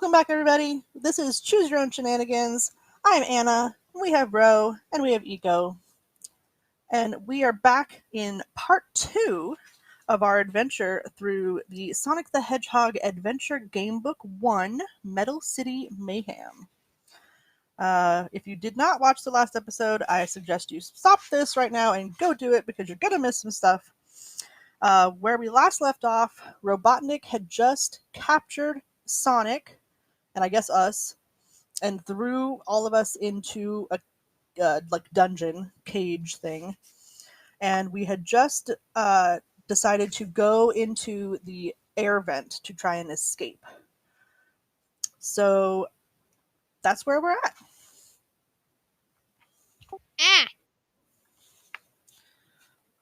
Welcome back, everybody. This is Choose Your Own Shenanigans. I'm Anna. We have Ro, and we have Eco. And we are back in part 2 of our adventure through the Sonic the Hedgehog Adventure Gamebook 1, City Mayhem. If you did not watch the last episode, I suggest you stop this right now and go do it because you're going to miss some stuff. Where we last left off, Robotnik had just captured Sonic, and I guess us, and threw all of us into a dungeon cage thing. And we had just decided to go into the air vent to try and escape. So that's where we're at.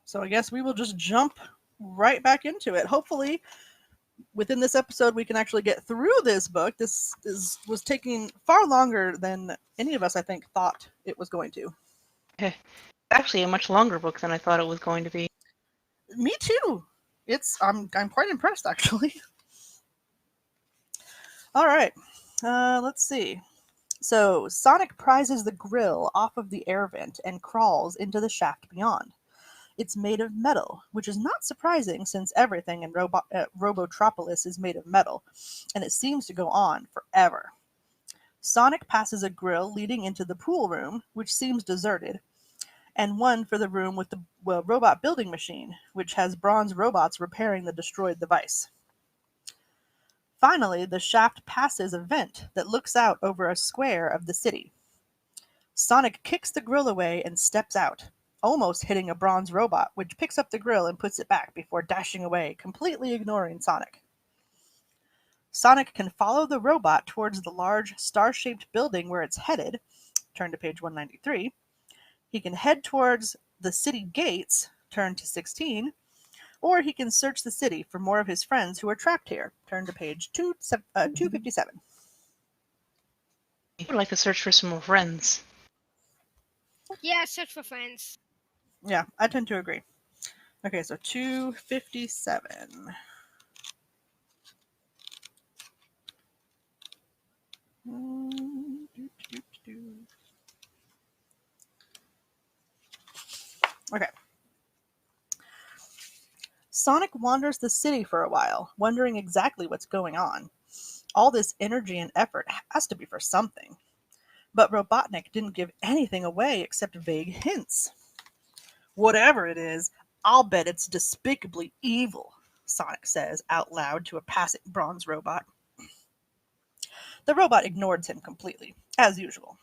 So I guess we will just jump right back into it. Hopefully, within this episode, we can actually get through this book. This was taking far longer than any of us, I think, thought it was going to. Actually, a much longer book than I thought it was going to be. Me too. I'm quite impressed, actually. All right, let's see. So Sonic prizes the grill off of the air vent and crawls into the shaft beyond. It's made of metal, which is not surprising since everything in Robotropolis is made of metal, and it seems to go on forever. Sonic passes a grill leading into the pool room, which seems deserted, and one for the room with the robot building machine, which has bronze robots repairing the destroyed device. Finally, the shaft passes a vent that looks out over a square of the city. Sonic kicks the grill away and steps out, almost hitting a bronze robot, which picks up the grill and puts it back before dashing away, completely ignoring Sonic. Sonic can follow the robot towards the large star-shaped building where it's headed. Turn to page 193. He can head towards the city gates. Turn to 16. Or he can search the city for more of his friends who are trapped here. Turn to page 257. I would like to search for some more friends. Yeah, search for friends. Yeah, I tend to agree. Okay, so 257. Okay. Sonic wanders the city for a while, wondering exactly what's going on. All this energy and effort has to be for something. But Robotnik didn't give anything away except vague hints. Whatever it is, I'll bet it's despicably evil, Sonic says out loud to a passing bronze robot. The robot ignores him completely, as usual.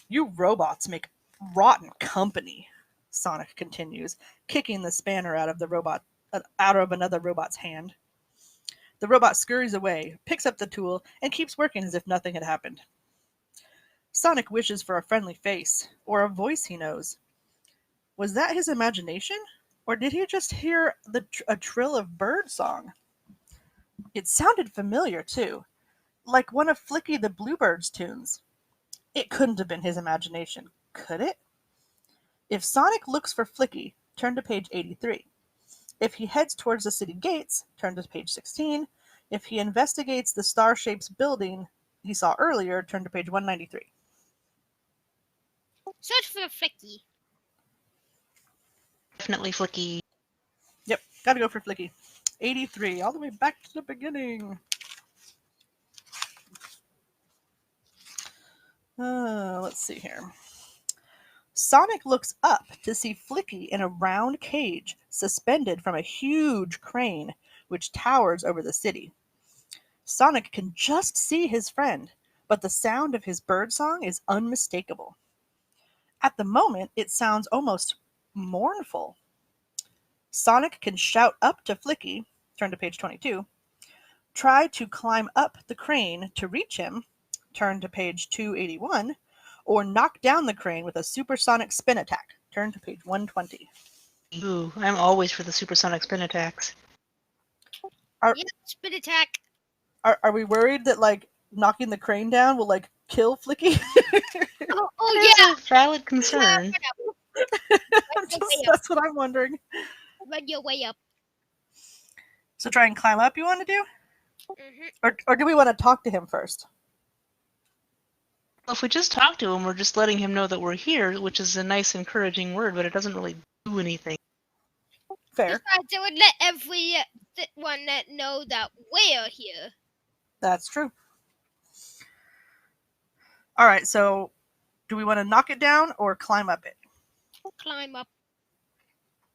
You robots make rotten company, Sonic continues, kicking the spanner out of another robot's hand. The robot scurries away, picks up the tool, and keeps working as if nothing had happened. Sonic wishes for a friendly face, or a voice he knows. Was that his imagination? Or did he just hear a trill of bird song? It sounded familiar, too, like one of Flicky the Bluebird's tunes. It couldn't have been his imagination, could it? If Sonic looks for Flicky, turn to page 83. If he heads towards the city gates, turn to page 16. If he investigates the star-shaped building he saw earlier, turn to page 193. Search for Flicky. Definitely Flicky. Yep, gotta go for Flicky. 83, all the way back to the beginning. Let's see here. Sonic looks up to see Flicky in a round cage suspended from a huge crane which towers over the city. Sonic can just see his friend, but the sound of his birdsong is unmistakable. At the moment, it sounds almost mournful. Sonic can shout up to Flicky, turn to page 22, try to climb up the crane to reach him, turn to page 281, or knock down the crane with a supersonic spin attack, turn to page 120. Ooh, I'm always for the supersonic spin attacks. Spin attack. Are we worried that, like, knocking the crane down will, like, kill Flicky? Yeah. A valid concern. That's what I'm wondering. Run your way up. So try and climb up, you want to do? Or do we want to talk to him first? Well, if we just talk to him, we're just letting him know that we're here, which is a nice, encouraging word, but it doesn't really do anything. Fair. Besides, it would let everyone know that we're here. That's true. All right, so do we want to knock it down or climb up it? Climb up.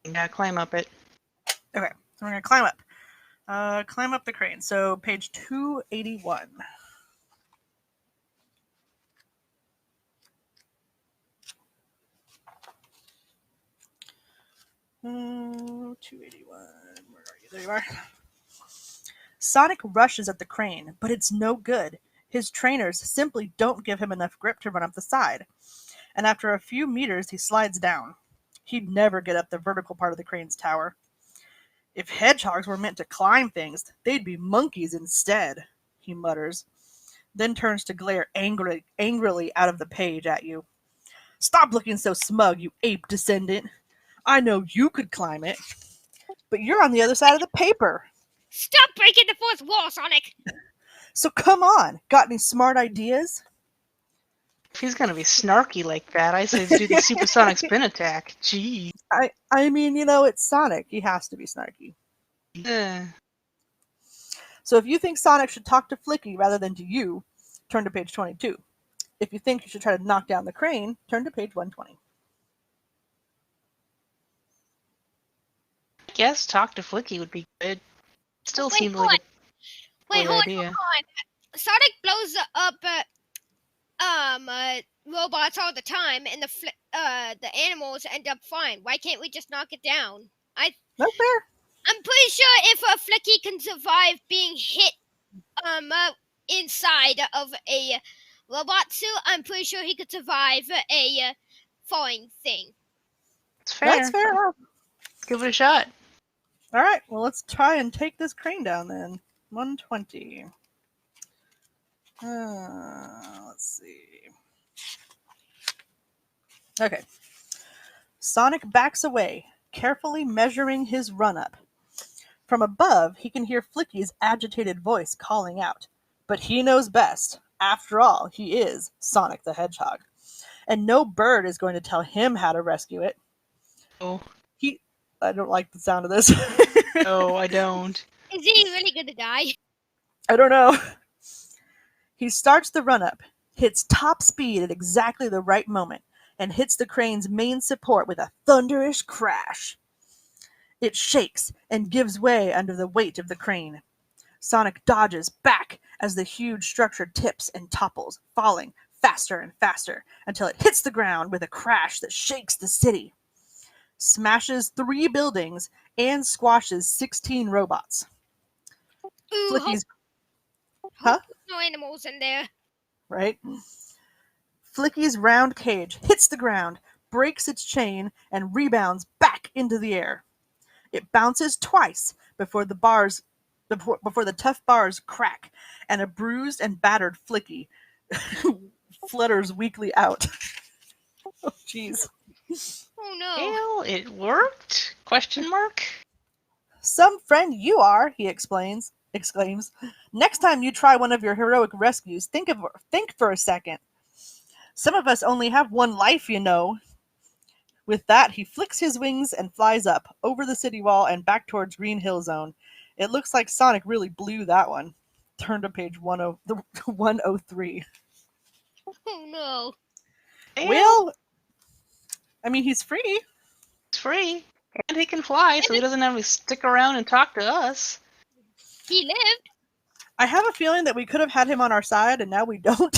Yeah, climb up it. Okay, so we're going to climb up. Climb up the crane. So page 281. Oh, 281. Where are you? There you are. Sonic rushes at the crane, but it's no good. His trainers simply don't give him enough grip to run up the side. And after a few meters, he slides down. He'd never get up the vertical part of the crane's tower. If hedgehogs were meant to climb things, they'd be monkeys instead, he mutters, then turns to glare angrily out of the page at you. Stop looking so smug, you ape descendant. I know you could climb it, but you're on the other side of the paper. Stop breaking the fourth wall, Sonic! So come on, got any smart ideas? If he's gonna be snarky like that, I say do the supersonic spin attack. Gee. I mean, it's Sonic. He has to be snarky. So if you think Sonic should talk to Flicky rather than to you, turn to page 22. If you think you should try to knock down the crane, turn to page 120. I guess talk to Flicky would be good. Still seemed like a good idea. Hold on. Sonic blows up robots all the time, and the animals end up fine. Why can't we just knock it down? That's fair. I'm pretty sure if a Flicky can survive being hit inside of a robot suit, I'm pretty sure he could survive a falling thing. It's fair. That's fair. Give it a shot. All right, well, let's try and take this crane down then. 120. Let's see. Okay. Sonic backs away, carefully measuring his run-up. From above, he can hear Flicky's agitated voice calling out. But he knows best. After all, he is Sonic the Hedgehog. And no bird is going to tell him how to rescue it. Oh. I don't like the sound of this. No, I don't. Is he really gonna die? I don't know. He starts the run-up, hits top speed at exactly the right moment, and hits the crane's main support with a thunderous crash. It shakes and gives way under the weight of the crane. Sonic dodges back as the huge structure tips and topples, falling faster and faster until it hits the ground with a crash that shakes the city, smashes 3 buildings, and squashes 16 robots. Ooh, Flicky's... hope no animals in there. Right? Flicky's round cage hits the ground, breaks its chain, and rebounds back into the air. It bounces twice before the tough bars crack, and a bruised and battered Flicky flutters weakly out. Oh, jeez. Oh no. Well, it worked? Question mark? Some friend you are, he exclaims. Next time you try one of your heroic rescues, think for a second. Some of us only have one life, you know. With that, he flicks his wings and flies up, over the city wall and back towards Green Hill Zone. It looks like Sonic really blew that one. Turn to page 103. Oh no. Well, I mean, he's free. It's free. And he can fly, so he doesn't have to stick around and talk to us. He lived. I have a feeling that we could have had him on our side, and now we don't.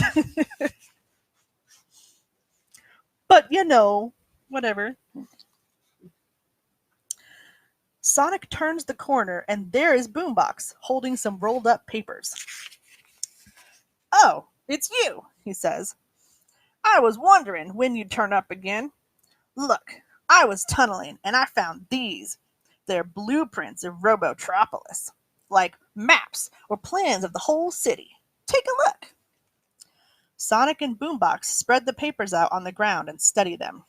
But, whatever. Sonic turns the corner, and there is Boombox, holding some rolled up papers. Oh, it's you, he says. I was wondering when you'd turn up again. Look, I was tunneling, and I found these. They're blueprints of Robotropolis, like maps or plans of the whole city. Take a look. Sonic and Boombox spread the papers out on the ground and study them.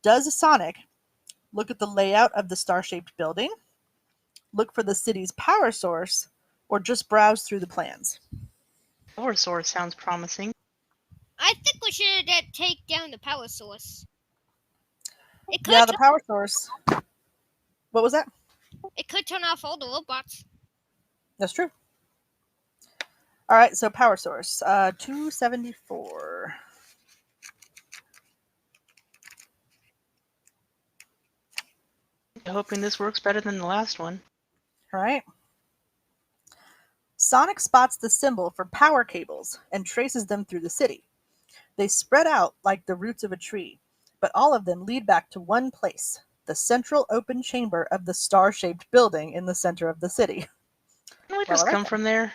Does Sonic look at the layout of the star-shaped building, look for the city's power source, or just browse through the plans? Power source sounds promising. I think we should take down the power source. It could Yeah, the power source. What was that? it could turn off all the robots. That's true. All right, so power source. 274. Hoping this works better than the last one. All right. Sonic spots the symbol for power cables and traces them through the city. They spread out like the roots of a tree, but all of them lead back to one place, the central open chamber of the star-shaped building in the center of the city. Can we just come from there?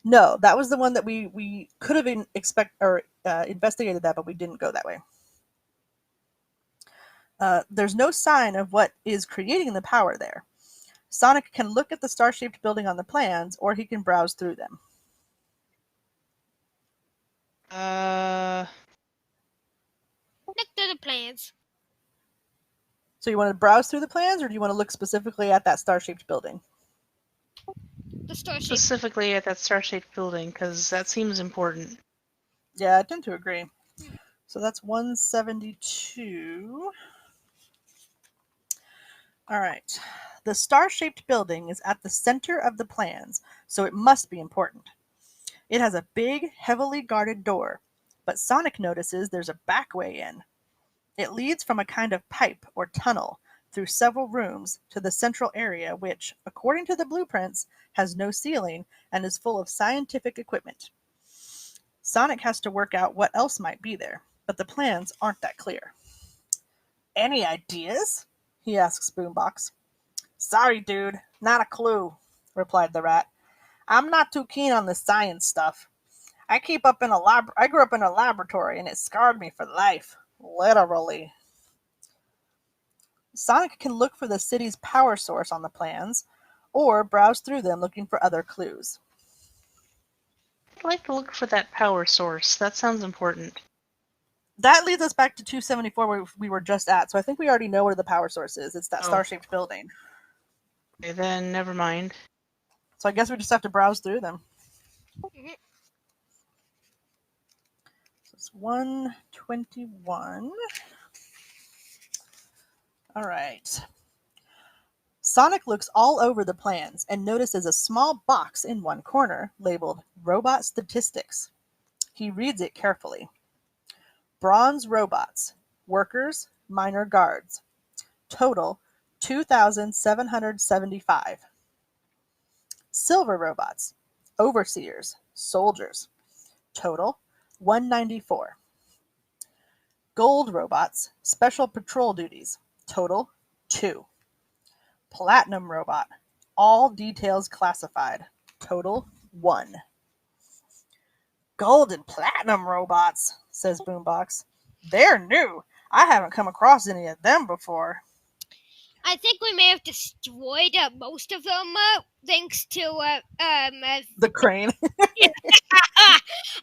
No, that was the one that we could have investigated that, but we didn't go that way. There's no sign of what is creating the power there. Sonic can look at the star-shaped building on the plans, or he can browse through them. Look through the plans. So you want to browse through the plans, or do you want to look specifically at that star-shaped building? The star-shaped. Specifically at that star-shaped building, because that seems important. Yeah, I tend to agree. So that's 172. All right. The star-shaped building is at the center of the plans, so it must be important. It has a big, heavily guarded door, but Sonic notices there's a back way in. It leads from a kind of pipe or tunnel through several rooms to the central area, which, according to the blueprints, has no ceiling and is full of scientific equipment. Sonic has to work out what else might be there, but the plans aren't that clear. Any ideas? He asks Boombox. Sorry, dude, not a clue, replied the rat. I'm not too keen on the science stuff. I grew up in a laboratory and it scarred me for life. Literally. Sonic can look for the city's power source on the plans, or browse through them looking for other clues. I'd like to look for that power source. That sounds important. That leads us back to 274 where we were just at, so I think we already know where the power source is. It's that star-shaped building. Okay, then never mind. So I guess we just have to browse through them. Mm-hmm. So it's 121. All right. Sonic looks all over the plans and notices a small box in one corner labeled Robot Statistics. He reads it carefully. Bronze robots, workers, minor guards. Total 2,775. Silver robots, overseers, soldiers. Total 194. Gold robots, special patrol duties. Total 2. Platinum robot, all details classified. Total 1. Gold and platinum robots, says Boombox. They're new. I haven't come across any of them before. I think we may have destroyed most of them thanks to The crane.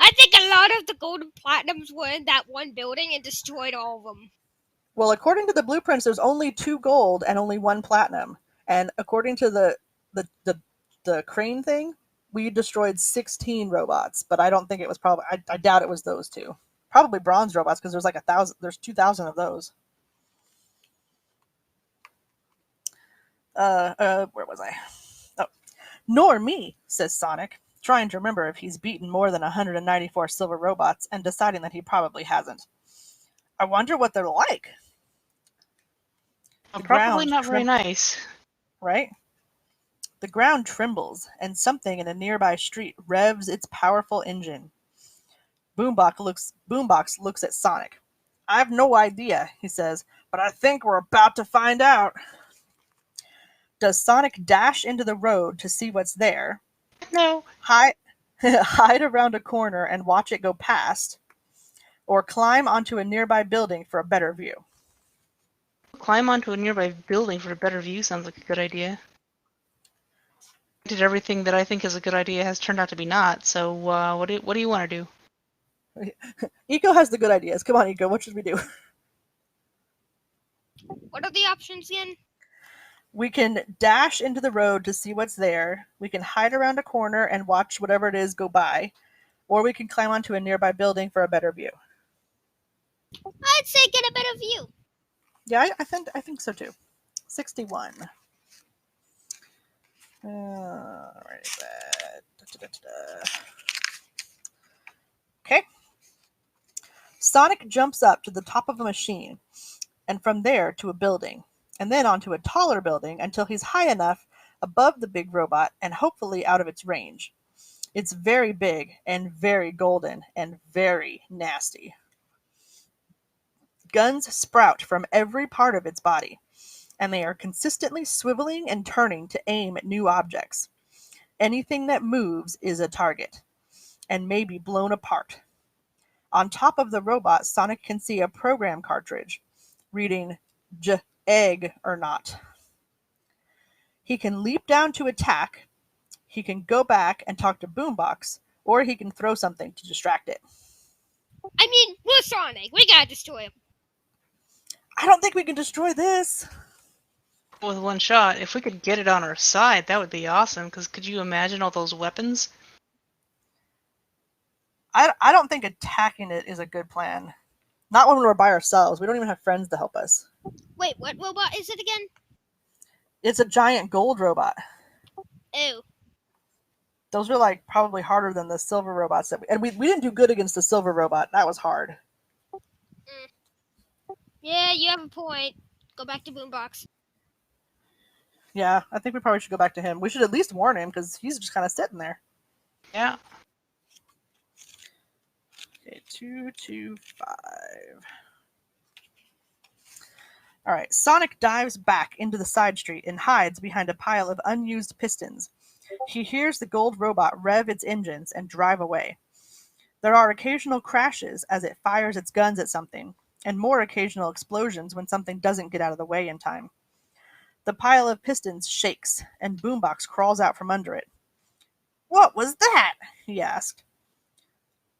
I think a lot of the gold and platinums were in that one building and destroyed all of them. Well, according to the blueprints, there's only 2 gold and only 1 platinum. And according to the crane thing, we destroyed 16 robots, but I don't think it was probably. I doubt it was those 2. Probably bronze robots because there's like 1,000. There's 2,000 of those. Where was I? Oh, nor me, says Sonic, trying to remember if he's beaten more than 194 silver robots and deciding that he probably hasn't. I wonder what they're like. Probably not very nice. Right? The ground trembles, and something in a nearby street revs its powerful engine. Boombox looks at Sonic. I've no idea, he says, but I think we're about to find out. Does Sonic dash into the road to see what's there? No. Hide around a corner and watch it go past? Or climb onto a nearby building for a better view? Climb onto a nearby building for a better view sounds like a good idea. Everything that I think is a good idea has turned out to be not, so what do you want to do? Eco has the good ideas. Come on, Eco, what should we do? What are the options again? We can dash into the road to see what's there. We can hide around a corner and watch whatever it is go by. Or we can climb onto a nearby building for a better view. I'd say get a better view. Yeah, I think so too. 61. Alrighty, okay. Sonic jumps up to the top of a machine, and from there to a building, and then onto a taller building until he's high enough above the big robot and hopefully out of its range. It's very big and very golden and very nasty. Guns sprout from every part of its body, and they are consistently swiveling and turning to aim at new objects. Anything that moves is a target, and may be blown apart. On top of the robot, Sonic can see a program cartridge, reading egg or not. He can leap down to attack, he can go back and talk to Boombox, or he can throw something to distract it. I mean, we're Sonic. We gotta destroy him. I don't think we can destroy this. With one shot, if we could get it on our side, that would be awesome, because could you imagine all those weapons? I don't think attacking it is a good plan. Not when we're by ourselves. We don't even have friends to help us. Wait, what robot is it again? It's a giant gold robot. Ew. Those are like probably harder than the silver robots and we didn't do good against the silver robot. That was hard. Yeah, you have a point. Go back to Boombox. Yeah, I think we probably should go back to him. We should at least warn him because he's just kind of sitting there. Yeah. Okay, 225. All right, Sonic dives back into the side street and hides behind a pile of unused pistons. He hears the gold robot rev its engines and drive away. There are occasional crashes as it fires its guns at something, and more occasional explosions when something doesn't get out of the way in time. The pile of pistons shakes, and Boombox crawls out from under it. "What was that?" he asked.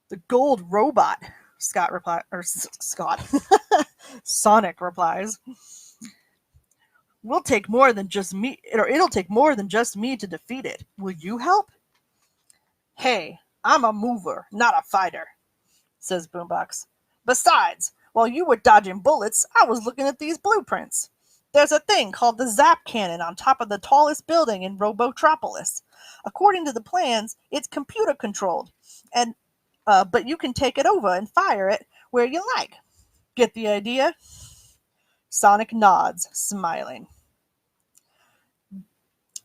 "The gold robot," Scott replies, or Scott. Sonic replies. "We'll take more than just me, or it'll take more than just me to defeat it. Will you help?" "Hey, I'm a mover, not a fighter," says Boombox. "Besides, while you were dodging bullets, I was looking at these blueprints. There's a thing called the Zap Cannon on top of the tallest building in Robotropolis. According to the plans, it's computer controlled, and but you can take it over and fire it where you like. Get the idea?" Sonic nods, smiling.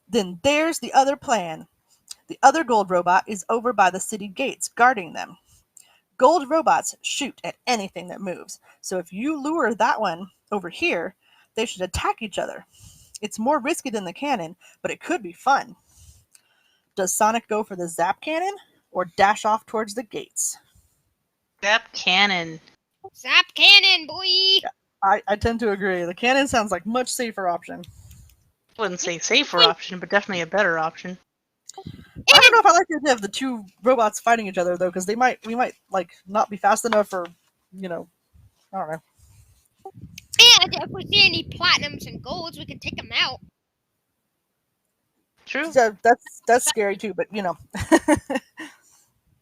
Then there's the other plan. The other gold robot is over by the city gates, guarding them. Gold robots shoot at anything that moves, so if you lure that one over here, they should attack each other. It's more risky than the cannon, but it could be fun. Does Sonic go for the Zap Cannon or dash off towards the gates? Zap Cannon. Zap Cannon, boy! Yeah, I tend to agree. The cannon sounds like much safer option. I wouldn't say safer option, but definitely a better option. I don't know if I like the idea of the two robots fighting each other though, because we might like not be fast enough, or I don't know. And if we see any platinums and golds, we can take them out. True. So that's scary too, but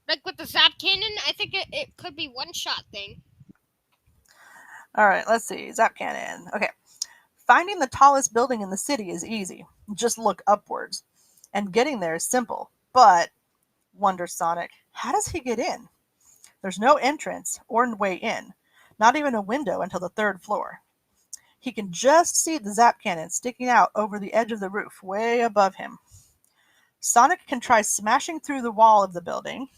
Like with the Zap Cannon, I think it could be one-shot thing. All right, let's see. Zap Cannon. Okay. Finding the tallest building in the city is easy. Just look upwards. And getting there is simple. But, wonders Sonic, how does he get in? There's no entrance or way in. Not even a window until the third floor. He can just see the Zap Cannon sticking out over the edge of the roof, way above him. Sonic can try smashing through the wall of the building.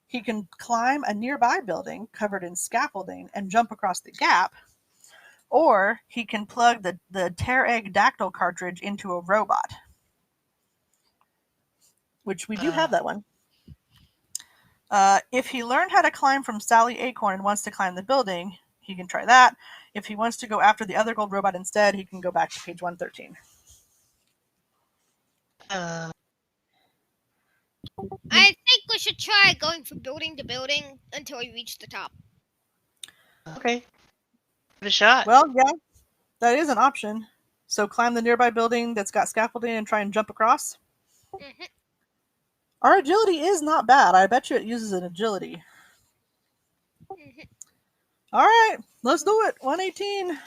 He can climb a nearby building covered in scaffolding and jump across the gap. Or he can plug the Pterodactyl cartridge into a robot. Which we do have that one. If he learned how to climb from Sally Acorn and wants to climb the building, he can try that. If he wants to go after the other gold robot instead, he can go back to page 113. I think we should try going from building to building until we reach the top. Okay. Give it a shot. Well, yeah, that is an option. So climb the nearby building that's got scaffolding and try and jump across. Mm-hmm. Our agility is not bad. I bet you it uses an agility. Mm-hmm. All right, let's do it. 118.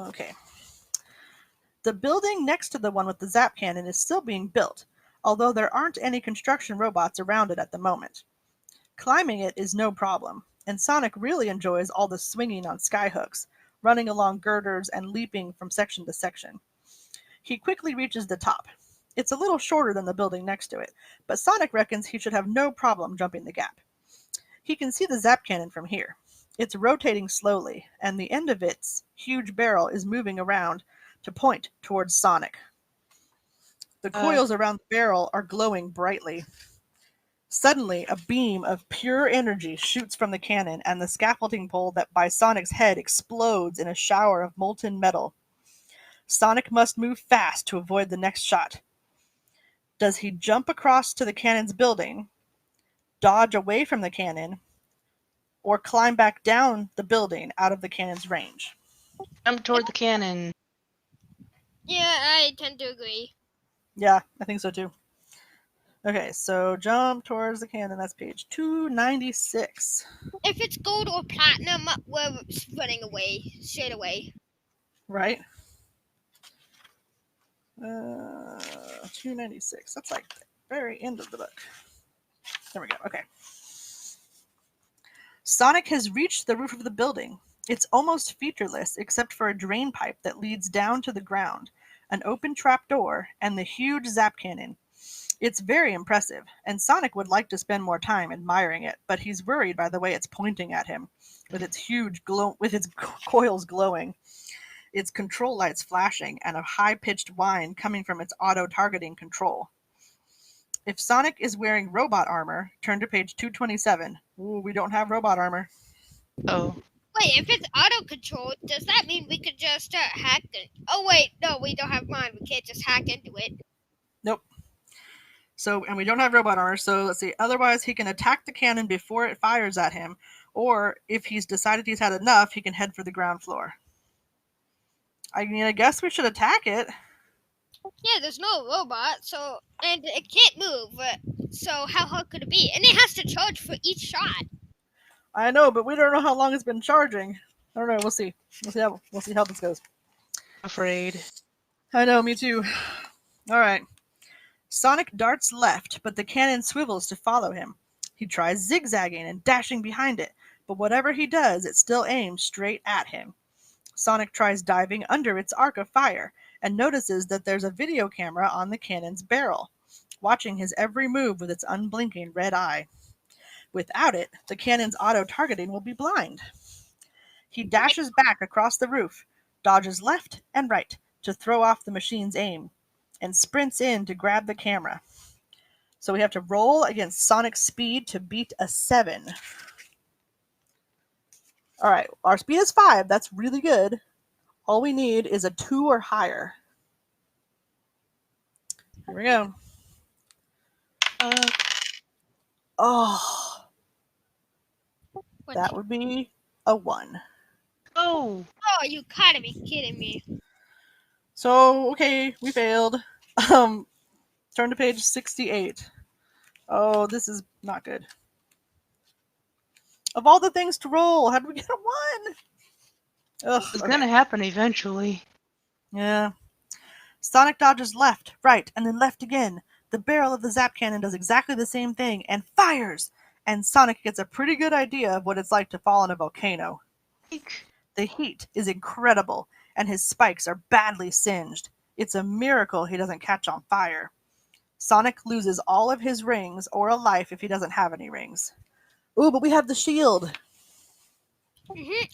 Okay. The building next to the one with the zap cannon is still being built, although there aren't any construction robots around it at the moment. Climbing it is no problem, and Sonic really enjoys all the swinging on skyhooks, running along girders and leaping from section to section. He quickly reaches the top. It's a little shorter than the building next to it, but Sonic reckons he should have no problem jumping the gap. He can see the zap cannon from here. It's rotating slowly, and the end of its huge barrel is moving around to point towards Sonic. The coils around the barrel are glowing brightly. Suddenly, a beam of pure energy shoots from the cannon, and the scaffolding pole that by Sonic's head explodes in a shower of molten metal. Sonic must move fast to avoid the next shot. Does he jump across to the cannon's building, dodge away from the cannon, or climb back down the building out of the cannon's range? Jump toward the cannon. Yeah, I tend to agree. Yeah, I think so too. Okay, so jump towards the cannon. That's page 296. If it's gold or platinum, we're running away straight away. Right? 296. That's like the very end of the book. There we go. Okay. Sonic has reached the roof of the building. It's almost featureless except for a drain pipe that leads down to the ground, an open trapdoor, and the huge zap cannon. It's very impressive, and Sonic would like to spend more time admiring it, but he's worried by the way it's pointing at him, with its coils glowing, its control lights flashing, and a high-pitched whine coming from its auto-targeting control. If Sonic is wearing robot armor, turn to page 227. Ooh, we don't have robot armor. Oh. Wait, if it's auto control, does that mean we could just start hacking? Oh wait, no, we don't have mine. We can't just hack into it. Nope. So, and we don't have robot armor, so let's see. Otherwise, he can attack the cannon before it fires at him, or if he's decided he's had enough, he can head for the ground floor. I mean, I guess we should attack it. Yeah, there's no robot, so and it can't move. So how hard could it be? And it has to charge for each shot. I know, but we don't know how long it's been charging. I don't know. We'll see. We'll see how this goes. Afraid. I know, me too. All right. Sonic darts left, but the cannon swivels to follow him. He tries zigzagging and dashing behind it, but whatever he does, it still aims straight at him. Sonic tries diving under its arc of fire and notices that there's a video camera on the cannon's barrel, watching his every move with its unblinking red eye. Without it, the cannon's auto-targeting will be blind. He dashes back across the roof, dodges left and right to throw off the machine's aim, and sprints in to grab the camera. So we have to roll against Sonic's speed to beat a 7. All right, our speed is 5. That's really good. All we need is a 2 or higher. Here we go. Oh, that would be a 1. Oh. Oh, you gotta be kidding me. So, okay, we failed. Turn to page 68. Oh, this is not good. Of all the things to roll, how did we get a 1? Ugh, It's gonna happen eventually. Yeah. Sonic dodges left, right, and then left again. The barrel of the zap cannon does exactly the same thing and fires! And Sonic gets a pretty good idea of what it's like to fall in a volcano. The heat is incredible, and his spikes are badly singed. It's a miracle he doesn't catch on fire. Sonic loses all of his rings, or a life if he doesn't have any rings. Ooh, but we have the shield. Mm-hmm.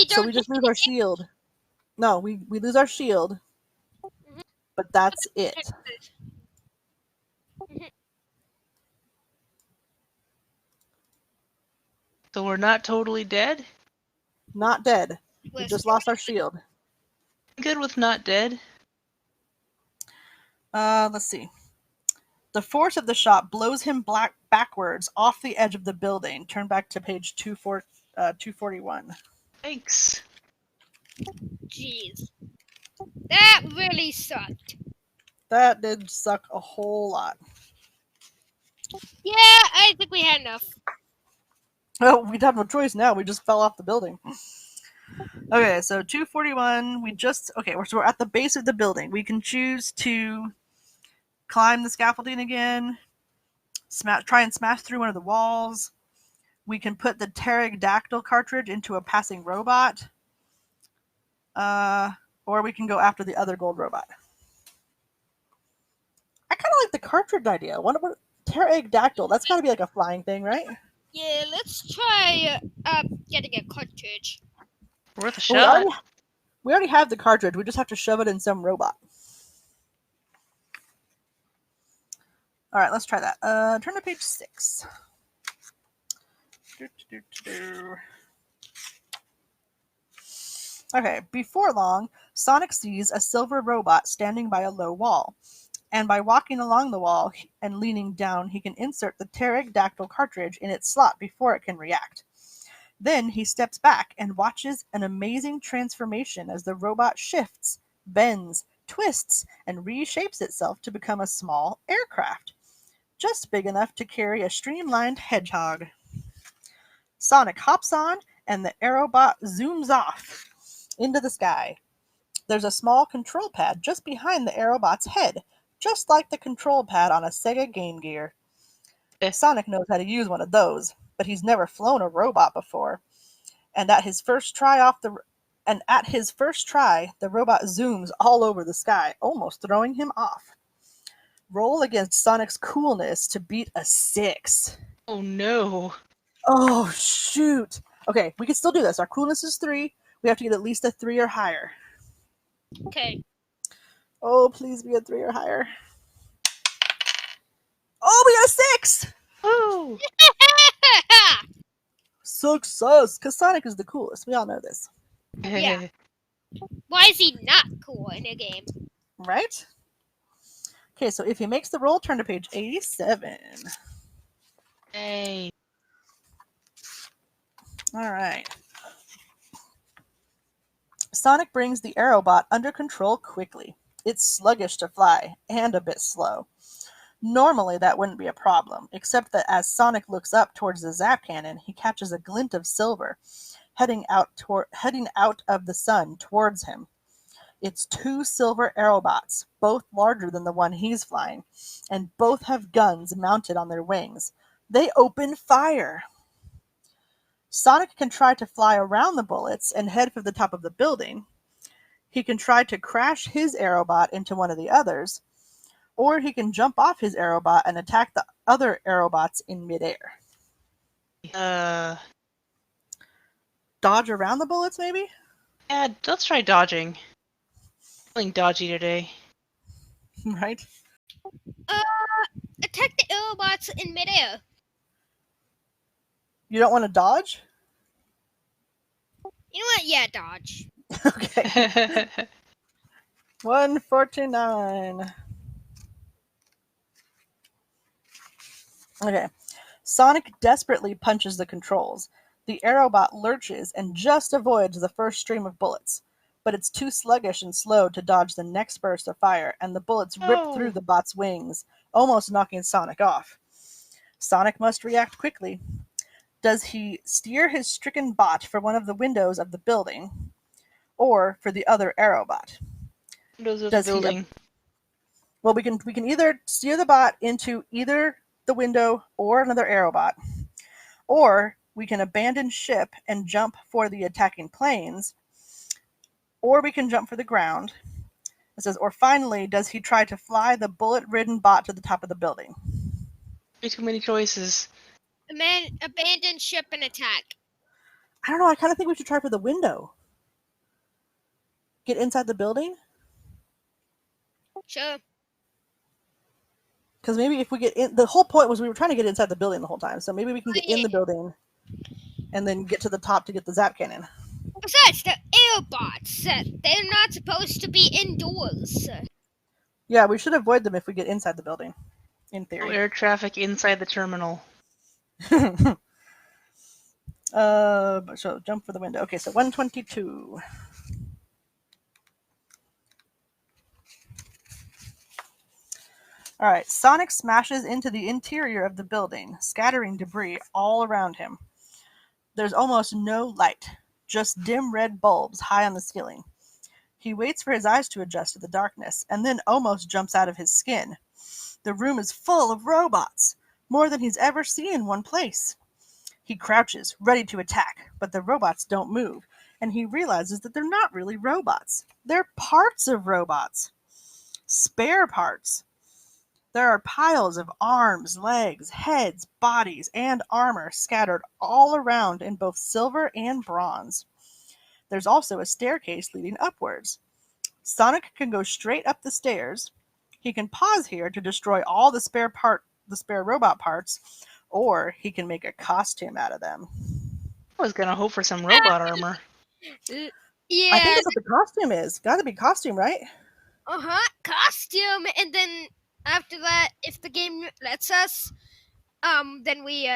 So we just lose our shield. No, we lose our shield. Mm-hmm. But that's it. Mm-hmm. So we're not totally dead? Not dead. We just lost our shield. Good with not dead. Let's see. The force of the shot blows him backwards off the edge of the building. Turn back to page 214. 241. Thanks. Jeez. That really sucked. That did suck a whole lot. Yeah, I think we had enough. Well, we'd have no choice now. We just fell off the building. Okay, so 241. We're at the base of the building. We can choose to climb the scaffolding again, try and smash through one of the walls. We can put the pterodactyl cartridge into a passing robot. Or we can go after the other gold robot. I kind of like the cartridge idea. What pterodactyl? That's got to be like a flying thing, right? Yeah, let's try getting a cartridge. Worth a Well, shot. we already have the cartridge. We just have to shove it in some robot. All right, let's try that. Turn to page 6. Okay, before long, Sonic sees a silver robot standing by a low wall. And by walking along the wall and leaning down, he can insert the pterodactyl cartridge in its slot before it can react. Then he steps back and watches an amazing transformation as the robot shifts, bends, twists, and reshapes itself to become a small aircraft, just big enough to carry a streamlined hedgehog. Sonic hops on, and the aerobot zooms off into the sky. There's a small control pad just behind the aerobot's head, just like the control pad on a Sega Game Gear. Sonic knows how to use one of those, but he's never flown a robot before. And at his first try, the robot zooms all over the sky, almost throwing him off. Roll against Sonic's coolness to beat a 6. Oh no. Oh, shoot. Okay, we can still do this. Our coolness is 3. We have to get at least a 3 or higher. Okay. Oh, please be a 3 or higher. Oh, we got a 6! Woo! Success! Because Sonic is the coolest. We all know this. Yeah. Why is he not cool in a game? Right? Okay, so if he makes the roll, turn to page 87. Hey. Alright. Sonic brings the aerobot under control quickly. It's sluggish to fly, and a bit slow. Normally that wouldn't be a problem, except that as Sonic looks up towards the zap cannon, he catches a glint of silver, heading out of the sun towards him. It's 2 silver aerobots, both larger than the one he's flying, and both have guns mounted on their wings. They open fire! Sonic can try to fly around the bullets and head for the top of the building. He can try to crash his aerobot into one of the others, or he can jump off his aerobot and attack the other aerobots in midair. Dodge around the bullets, maybe? Yeah, let's try dodging. Feeling dodgy today. Right? Attack the aerobots in midair. You don't want to dodge? You know what? Yeah, dodge. Okay. 149. Okay. Sonic desperately punches the controls. The aerobot lurches and just avoids the first stream of bullets, but it's too sluggish and slow to dodge the next burst of fire, and the bullets rip through the bot's wings, almost knocking Sonic off. Sonic must react quickly. Does he steer his stricken bot for one of the windows of the building, or for the other aerobot? Windows of the building. Well, we can either steer the bot into either the window or another aerobot, or we can abandon ship and jump for the attacking planes, or we can jump for the ground. It says, or finally, does he try to fly the bullet-ridden bot to the top of the building? Way too many choices. Abandon ship and attack. I don't know. I kind of think we should try for the window. Get inside the building? Sure. Because maybe if we get in... The whole point was we were trying to get inside the building the whole time, so maybe we can get in the building and then get to the top to get the zap cannon. Besides, the airbots, they're not supposed to be indoors. Yeah, we should avoid them if we get inside the building, in theory. No air traffic inside the terminal. So jump for the window. Okay, so 122. All right, Sonic smashes into the interior of the building, scattering debris all around him. There's almost no light, just dim red bulbs high on the ceiling. He waits for his eyes to adjust to the darkness, and then almost jumps out of his skin. The room is full of robots, more than he's ever seen in one place. He crouches, ready to attack, but the robots don't move, and he realizes that they're not really robots. They're parts of robots. Spare parts. There are piles of arms, legs, heads, bodies, and armor scattered all around in both silver and bronze. There's also a staircase leading upwards. Sonic can go straight up the stairs. He can pause here to destroy all the spare robot parts, or he can make a costume out of them. I was gonna hope for some robot armor. Yeah. I think that's what the costume is. Got to be costume, right? Costume, and then after that, if the game lets us, then we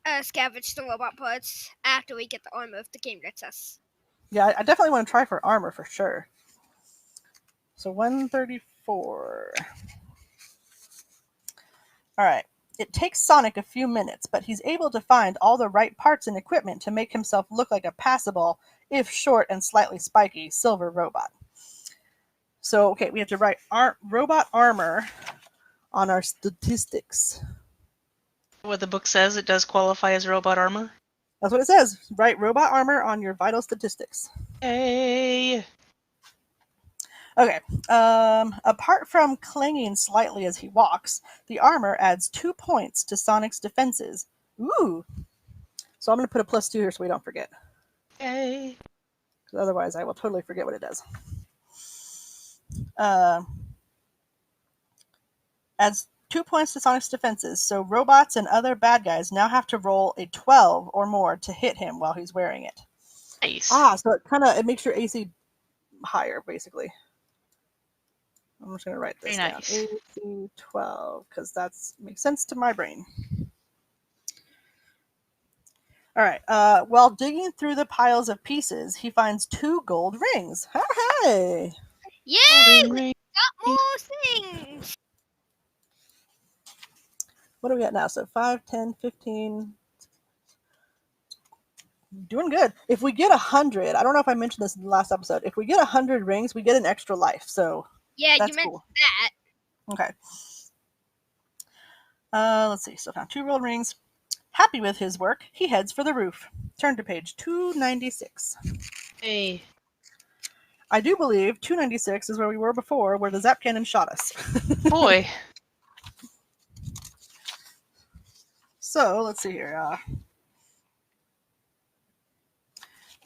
scavenge the robot parts after we get the armor if the game lets us. Yeah, I definitely want to try for armor for sure. So 134. All right. It takes Sonic a few minutes, but he's able to find all the right parts and equipment to make himself look like a passable, if short and slightly spiky, silver robot. So, okay, we have to write robot armor on our statistics. What the book says, it does qualify as robot armor. That's what it says. Write robot armor on your vital statistics. Hey. Okay. Apart from clanging slightly as he walks, the armor adds 2 points to Sonic's defenses. Ooh. So I'm going to put a +2 here so we don't forget. Hey. Because otherwise I will totally forget what it does. Adds 2 points to Sonic's defenses, so robots and other bad guys now have to roll a 12 or more to hit him while he's wearing it. Nice. So it makes your AC higher, basically. I'm just going to write this Very down. nice. AC 12, because that makes sense to my brain. All right. While digging through the piles of pieces, he finds 2 gold rings. Hey! Yay! Golden We ring. got more things. What do we got now? So 5, 10, 15. Doing good. If we get 100, I don't know if I mentioned this in the last episode. If we get 100 rings, we get an extra life. So Yeah, that's you mentioned cool. that. Okay. Let's see. So found 2 gold rings. Happy with his work, he heads for the roof. Turn to page 296. Hey. I do believe 296 is where we were before, where the zap cannon shot us. Boy. So let's see here.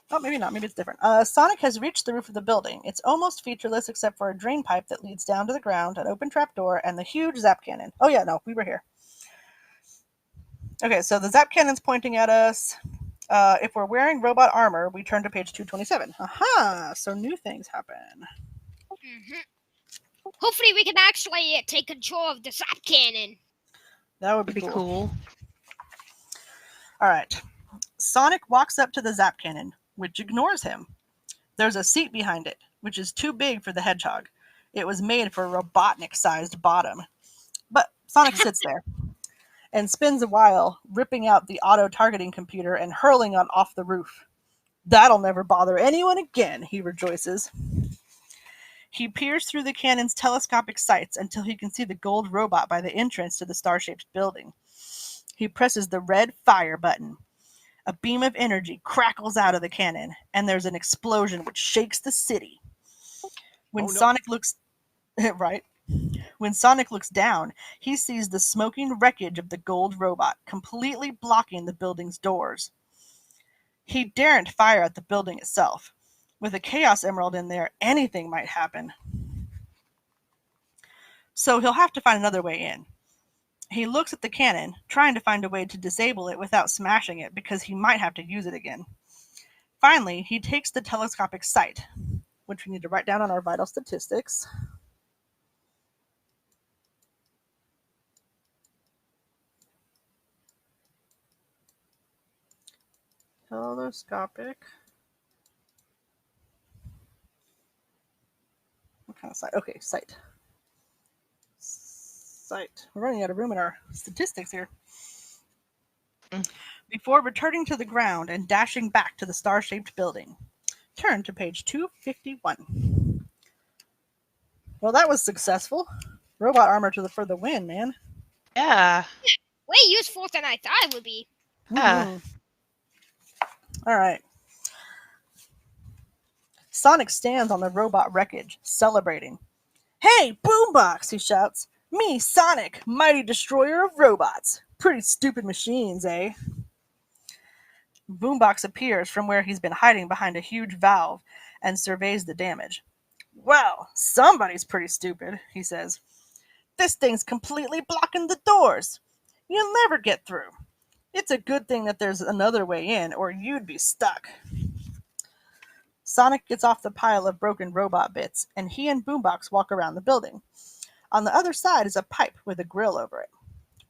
Oh, maybe not. Maybe it's different. Sonic has reached the roof of the building. It's almost featureless except for a drain pipe that leads down to the ground, an open trapdoor, and the huge zap cannon. Oh yeah, no, we were here. Okay, so the zap cannon's pointing at us. If we're wearing robot armor, we turn to page 227. Aha! So new things happen. Mm-hmm. Hopefully, we can actually take control of the zap cannon. That would That'd be be cool. cool. All right. Sonic walks up to the zap cannon, which ignores him. There's a seat behind it, which is too big for the Hedgehog. It was made for a Robotnik-sized bottom. But Sonic sits there and spins a while, ripping out the auto-targeting computer and hurling it off the roof. That'll never bother anyone again, he rejoices. He peers through the cannon's telescopic sights until he can see the gold robot by the entrance to the star-shaped building. He presses the red fire button. A beam of energy crackles out of the cannon, and there's an explosion which shakes the city. When Sonic looks right, when Sonic looks down, he sees the smoking wreckage of the gold robot, completely blocking the building's doors. He daren't fire at the building itself. With a Chaos Emerald in there, anything might happen. So he'll have to find another way in. He looks at the cannon, trying to find a way to disable it without smashing it, because he might have to use it again. Finally, he takes the telescopic sight, which we need to write down on our vital statistics. Telescopic. What kind of site? Okay, site. Site. We're running out of room in our statistics here. Before returning to the ground and dashing back to the star-shaped building. Turn to page 251. Well, that was successful. Robot armor for the win, man. Yeah. Way useful than I thought it would be. Yeah. All right. Sonic stands on the robot wreckage, celebrating. Hey, Boombox, he shouts. Me, Sonic, mighty destroyer of robots. Pretty stupid machines, eh? Boombox appears from where he's been hiding behind a huge valve and surveys the damage. Well, somebody's pretty stupid, he says. This thing's completely blocking the doors. You'll never get through. It's a good thing that there's another way in, or you'd be stuck. Sonic gets off the pile of broken robot bits, and he and Boombox walk around the building. On the other side is a pipe with a grill over it.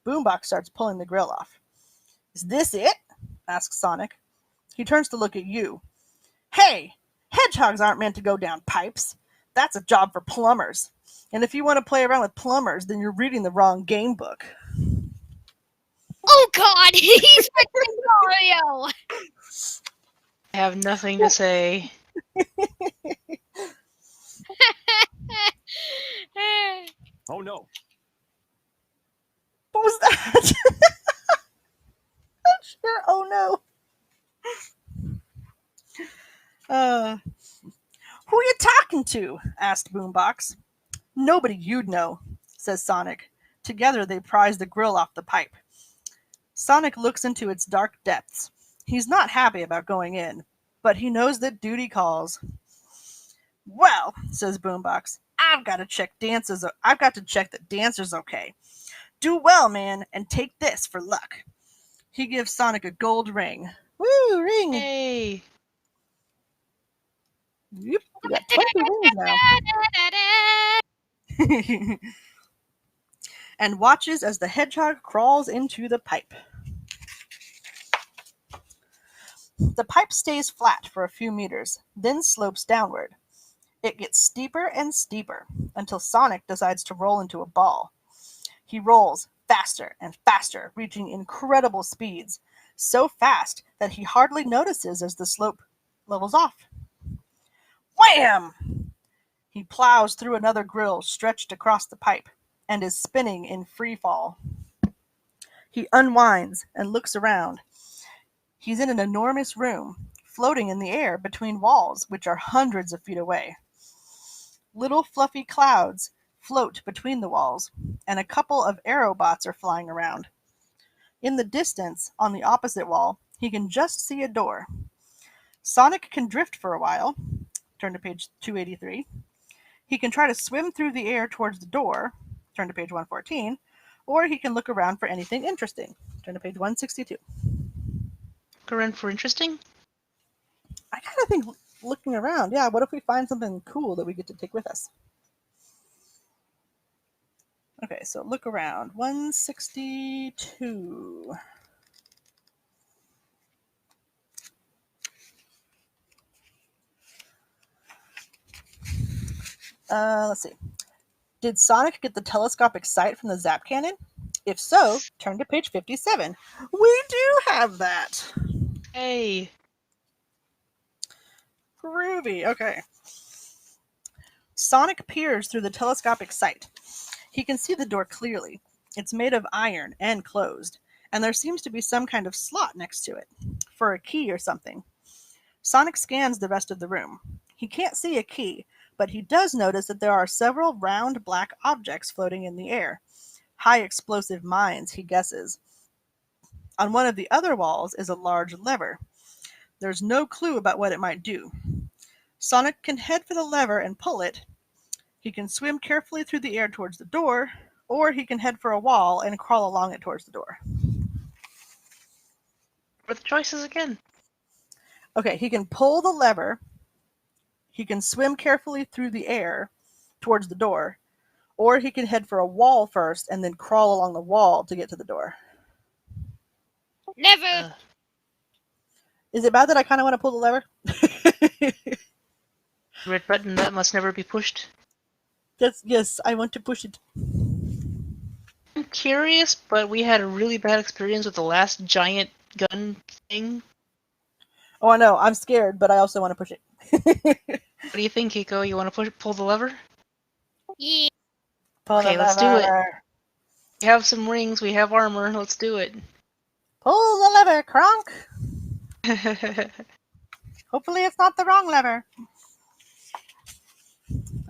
Boombox starts pulling the grill off. Is this it? Asks Sonic. He turns to look at you. Hey, hedgehogs aren't meant to go down pipes. That's a job for plumbers. And if you want to play around with plumbers, then you're reading the wrong game book. Oh God, he's freaking Mario. I have nothing to say. Oh no. What was that? Sure. Oh no. Who are you talking to? Asked Boombox. Nobody you'd know, says Sonic. Together they prise the grill off the pipe. Sonic looks into its dark depths. He's not happy about going in, but he knows that duty calls. Well, says Boombox, I've got to check that Dancer's okay. Do well, man, and take this for luck. He gives Sonic a gold ring. Woo, ring! Hey. Yep, we got 20 rings now. And watches as the hedgehog crawls into the pipe. The pipe stays flat for a few meters, then slopes downward. It gets steeper and steeper until Sonic decides to roll into a ball. He rolls faster and faster, reaching incredible speeds, so fast that he hardly notices as the slope levels off. Wham! He plows through another grill stretched across the pipe and is spinning in free fall. He unwinds and looks around. He's in an enormous room, floating in the air between walls which are hundreds of feet away. Little fluffy clouds float between the walls, and a couple of aerobots are flying around. In the distance, on the opposite wall, he can just see a door. Sonic can drift for a while. Turn to page 283. He can try to swim through the air towards the door. Turn to page 114. Or he can look around for anything interesting. Turn to page 162. Look around for interesting? I kind of think looking around, yeah, what if we find something cool that we get to take with us? Okay, so look around. 162. Let's see. Did Sonic get the telescopic sight from the Zap Cannon? If so, turn to page 57. We do have that. Hey. Groovy. Okay. Sonic peers through the telescopic sight. He can see the door clearly. It's made of iron and closed, and there seems to be some kind of slot next to it, for a key or something. Sonic scans the rest of the room. He can't see a key, but he does notice that there are several round black objects floating in the air. High explosive mines, he guesses. On one of the other walls is a large lever. There's no clue about what it might do. Sonic can head for the lever and pull it. He can swim carefully through the air towards the door, or he can head for a wall and crawl along it towards the door. What are the choices again? Okay, he can pull the lever, he can swim carefully through the air towards the door, or he can head for a wall first and then crawl along the wall to get to the door. Never. Is it bad that I kind of want to pull the lever? Red button that must never be pushed. Yes, I want to push it. I'm curious, but we had a really bad experience with the last giant gun thing. Oh, I know. I'm scared, but I also want to push it. What do you think, Hiko? You want to pull the lever? Yeah. Pull Okay, the let's do it. lever. We have some rings, we have armor, let's do it. Pull the lever, Kronk. Hopefully it's not the wrong lever.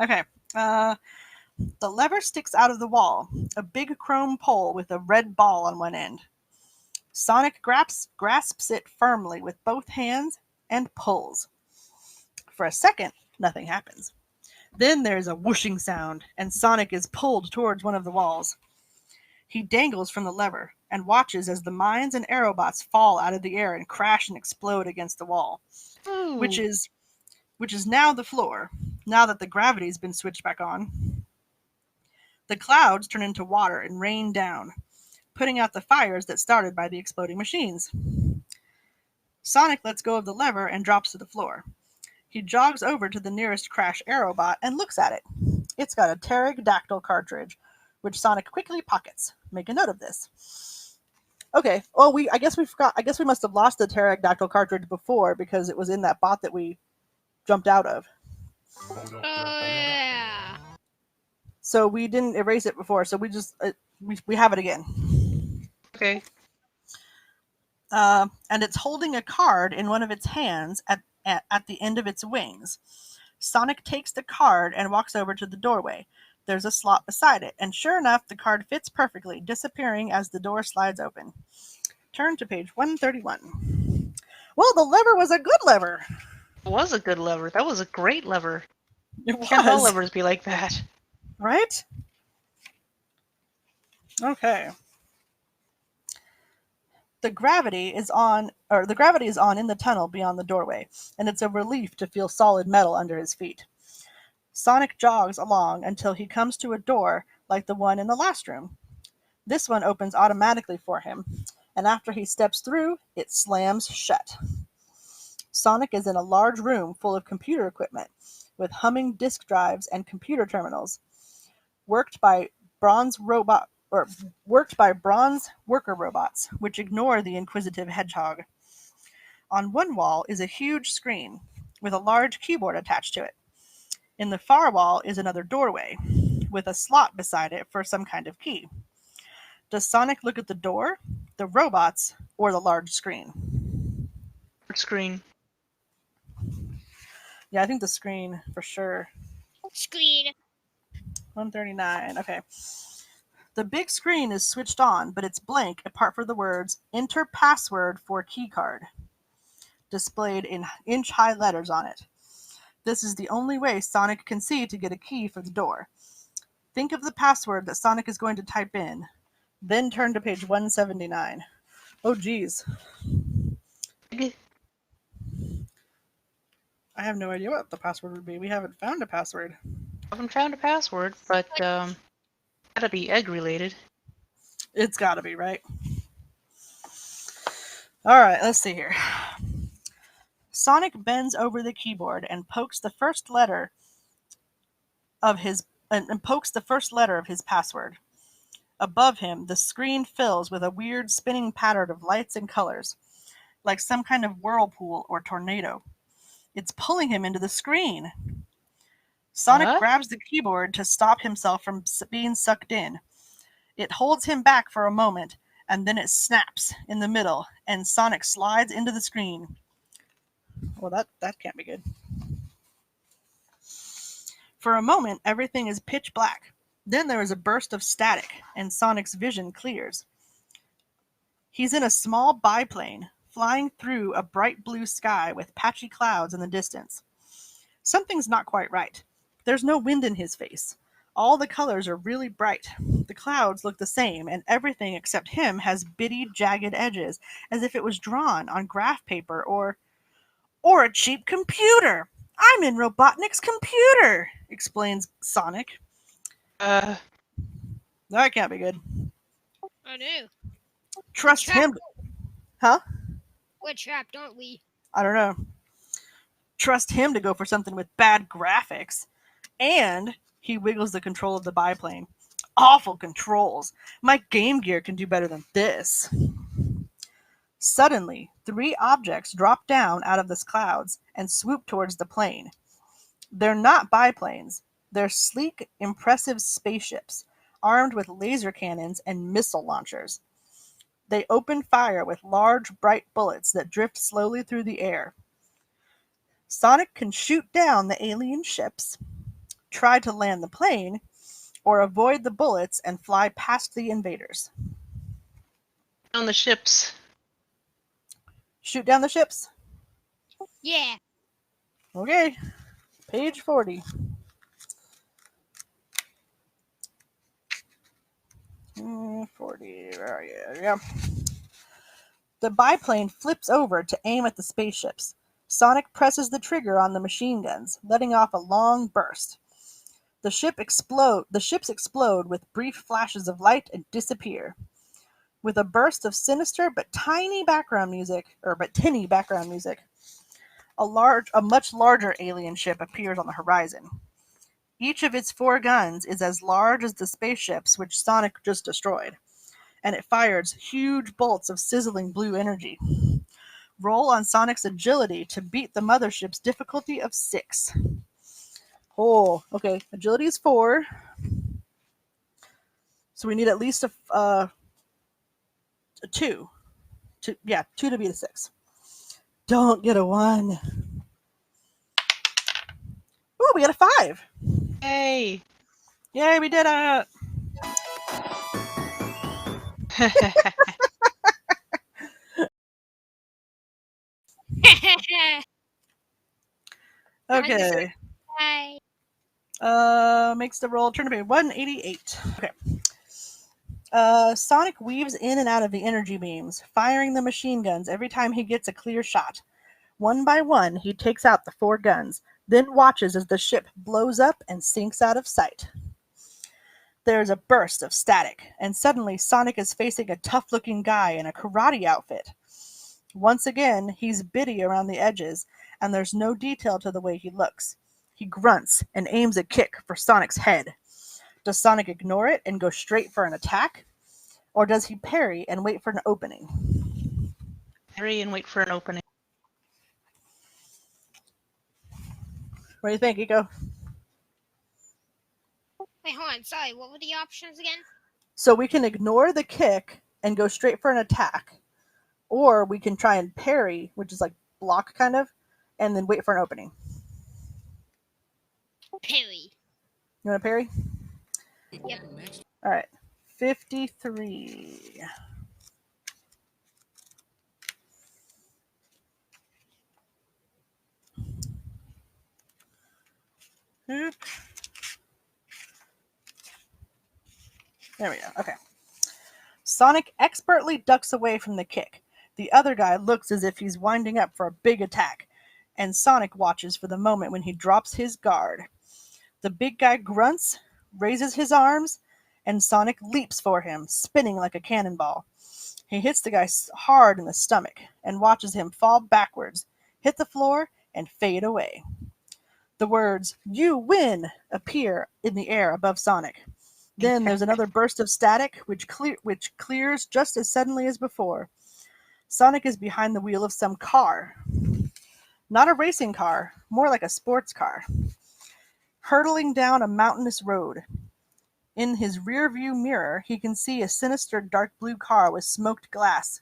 Okay. The lever sticks out of the wall, a big chrome pole with a red ball on one end. Sonic grasps it firmly with both hands and pulls. For a second, nothing happens. Then there's a whooshing sound, and Sonic is pulled towards one of the walls. He dangles from the lever and watches as the mines and aerobots fall out of the air and crash and explode against the wall, which Ooh. is now the floor, now that the gravity's been switched back on. The clouds turn into water and rain down, putting out the fires that started by the exploding machines. Sonic lets go of the lever and drops to the floor. He jogs over to the nearest crash aerobot and looks at it. It's got a pterodactyl cartridge, which Sonic quickly pockets. Make a note of this. Okay, well, I guess we forgot. I guess we must have lost the pterodactyl cartridge before because it was in that bot that we jumped out of. Oh no. Oh yeah. So we didn't erase it before, so we just we have it again. Okay. And it's holding a card in one of its hands at the end of its wings. Sonic takes the card and walks over to the doorway. There's a slot beside it, and sure enough, the card fits perfectly, disappearing as the door slides open. Turn to page 131. Well, the lever was a good lever. It was a good lever. That was a great lever. It Can't all was, levers be like that? right? Okay. The gravity is on in the tunnel beyond the doorway, and it's a relief to feel solid metal under his feet. Sonic jogs along until he comes to a door like the one in the last room. This one opens automatically for him, and after he steps through, it slams shut. Sonic is in a large room full of computer equipment, with humming disk drives and computer terminals, worked by bronze worker robots, which ignore the inquisitive Hedgehog. On one wall is a huge screen, with a large keyboard attached to it. In the far wall is another doorway, with a slot beside it for some kind of key. Does Sonic look at the door, the robots, or the large screen? Screen. Yeah, I think the screen for sure. Screen. 139. Okay. The big screen is switched on, but it's blank apart from the words "Enter password for keycard" displayed in inch-high letters on it. This is the only way Sonic can see to get a key for the door. Think of the password that Sonic is going to type in, then turn to page 179. Oh geez. I have no idea what the password would be. We haven't found a password. Haven't found a password, but gotta be egg related. It's gotta be, right? Alright, let's see here. Sonic bends over the keyboard and pokes the first letter of his password. Above him, the screen fills with a weird spinning pattern of lights and colors, like some kind of whirlpool or tornado. It's pulling him into the screen. Sonic What? grabs the keyboard to stop himself from being sucked in. It holds him back for a moment, and then it snaps in the middle, and Sonic slides into the screen. Well, that can't be good. For a moment, everything is pitch black. Then there is a burst of static, and Sonic's vision clears. He's in a small biplane, flying through a bright blue sky with patchy clouds in the distance. Something's not quite right. There's no wind in his face. All the colors are really bright. The clouds look the same, and everything except him has bitty, jagged edges, as if it was drawn on graph paper or a cheap computer. I'm in Robotnik's computer, explains Sonic. That can't be good. I know. Trust him. Huh? We're trapped, aren't we? I don't know. Trust him to go for something with bad graphics. And he wiggles the control of the biplane. Awful controls. My Game Gear can do better than this. Suddenly, 3 objects drop down out of the clouds and swoop towards the plane. They're not biplanes. They're sleek, impressive spaceships, armed with laser cannons and missile launchers. They open fire with large, bright bullets that drift slowly through the air. Sonic can shoot down the alien ships, try to land the plane, or avoid the bullets and fly past the invaders. On the ships. Shoot down the ships? Yeah. Okay. Page 40. Where are you? Yeah. The biplane flips over to aim at the spaceships. Sonic presses the trigger on the machine guns, letting off a long burst. The ships explode with brief flashes of light and disappear. With a burst of sinister but tinny background music, a much larger alien ship appears on the horizon. Each of its 4 guns is as large as the spaceships which Sonic just destroyed, and it fires huge bolts of sizzling blue energy. Roll on Sonic's agility to beat the mothership's difficulty of 6. Oh, okay. Agility is 4. So we need at least a 2. 2 to beat a 6. Don't get a 1. Ooh, we got a 5. Hey. Yay, we did it. Okay. Makes the roll turn to be 188. Okay. Sonic weaves in and out of the energy beams, firing the machine guns every time he gets a clear shot. One by one, he takes out the 4 guns, then watches as the ship blows up and sinks out of sight. There's a burst of static, and suddenly Sonic is facing a tough-looking guy in a karate outfit. Once again, he's bitty around the edges, and there's no detail to the way he looks. He grunts and aims a kick for Sonic's head. Does Sonic ignore it and go straight for an attack? Or does he parry and wait for an opening? Parry and wait for an opening. What do you think, Iko? Wait, hold on. Sorry, what were the options again? So we can ignore the kick and go straight for an attack. Or we can try and parry, which is like block kind of, and then wait for an opening. Parry. You want to parry? Yep. All right. 53. Oop. There we go. Okay. Sonic expertly ducks away from the kick. The other guy looks as if he's winding up for a big attack, and Sonic watches for the moment when he drops his guard. The big guy grunts, raises his arms, and Sonic leaps for him, spinning like a cannonball. He hits the guy hard in the stomach and watches him fall backwards, hit the floor, and fade away. The words, "You win," appear in the air above Sonic. Then there's another burst of static, which clears just as suddenly as before. Sonic is behind the wheel of some car. Not a racing car, more like a sports car. Hurtling down a mountainous road. In his rear-view mirror, he can see a sinister dark blue car with smoked glass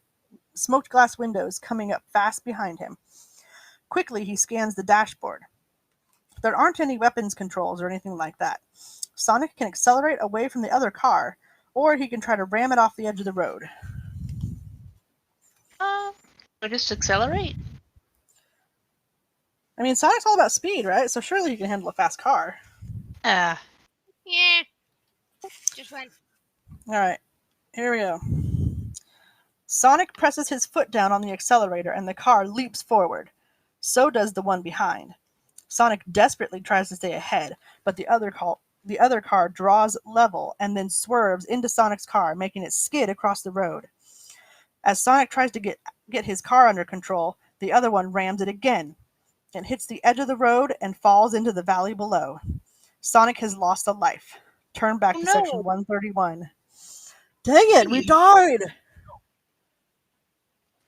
windows coming up fast behind him. Quickly, he scans the dashboard. There aren't any weapons controls or anything like that. Sonic can accelerate away from the other car, or he can try to ram it off the edge of the road. Or just accelerate? I mean, Sonic's all about speed, right? So surely he can handle a fast car. Ah. Yeah. Just went. Alright, here we go. Sonic presses his foot down on the accelerator and the car leaps forward. So does the one behind. Sonic desperately tries to stay ahead, but the other car draws level and then swerves into Sonic's car, making it skid across the road. As Sonic tries to get his car under control, the The other one rams it again. It hits the edge of the road and falls into the valley below. Sonic has lost a life. Turn back Oh to section no! 131. Dang it, we died!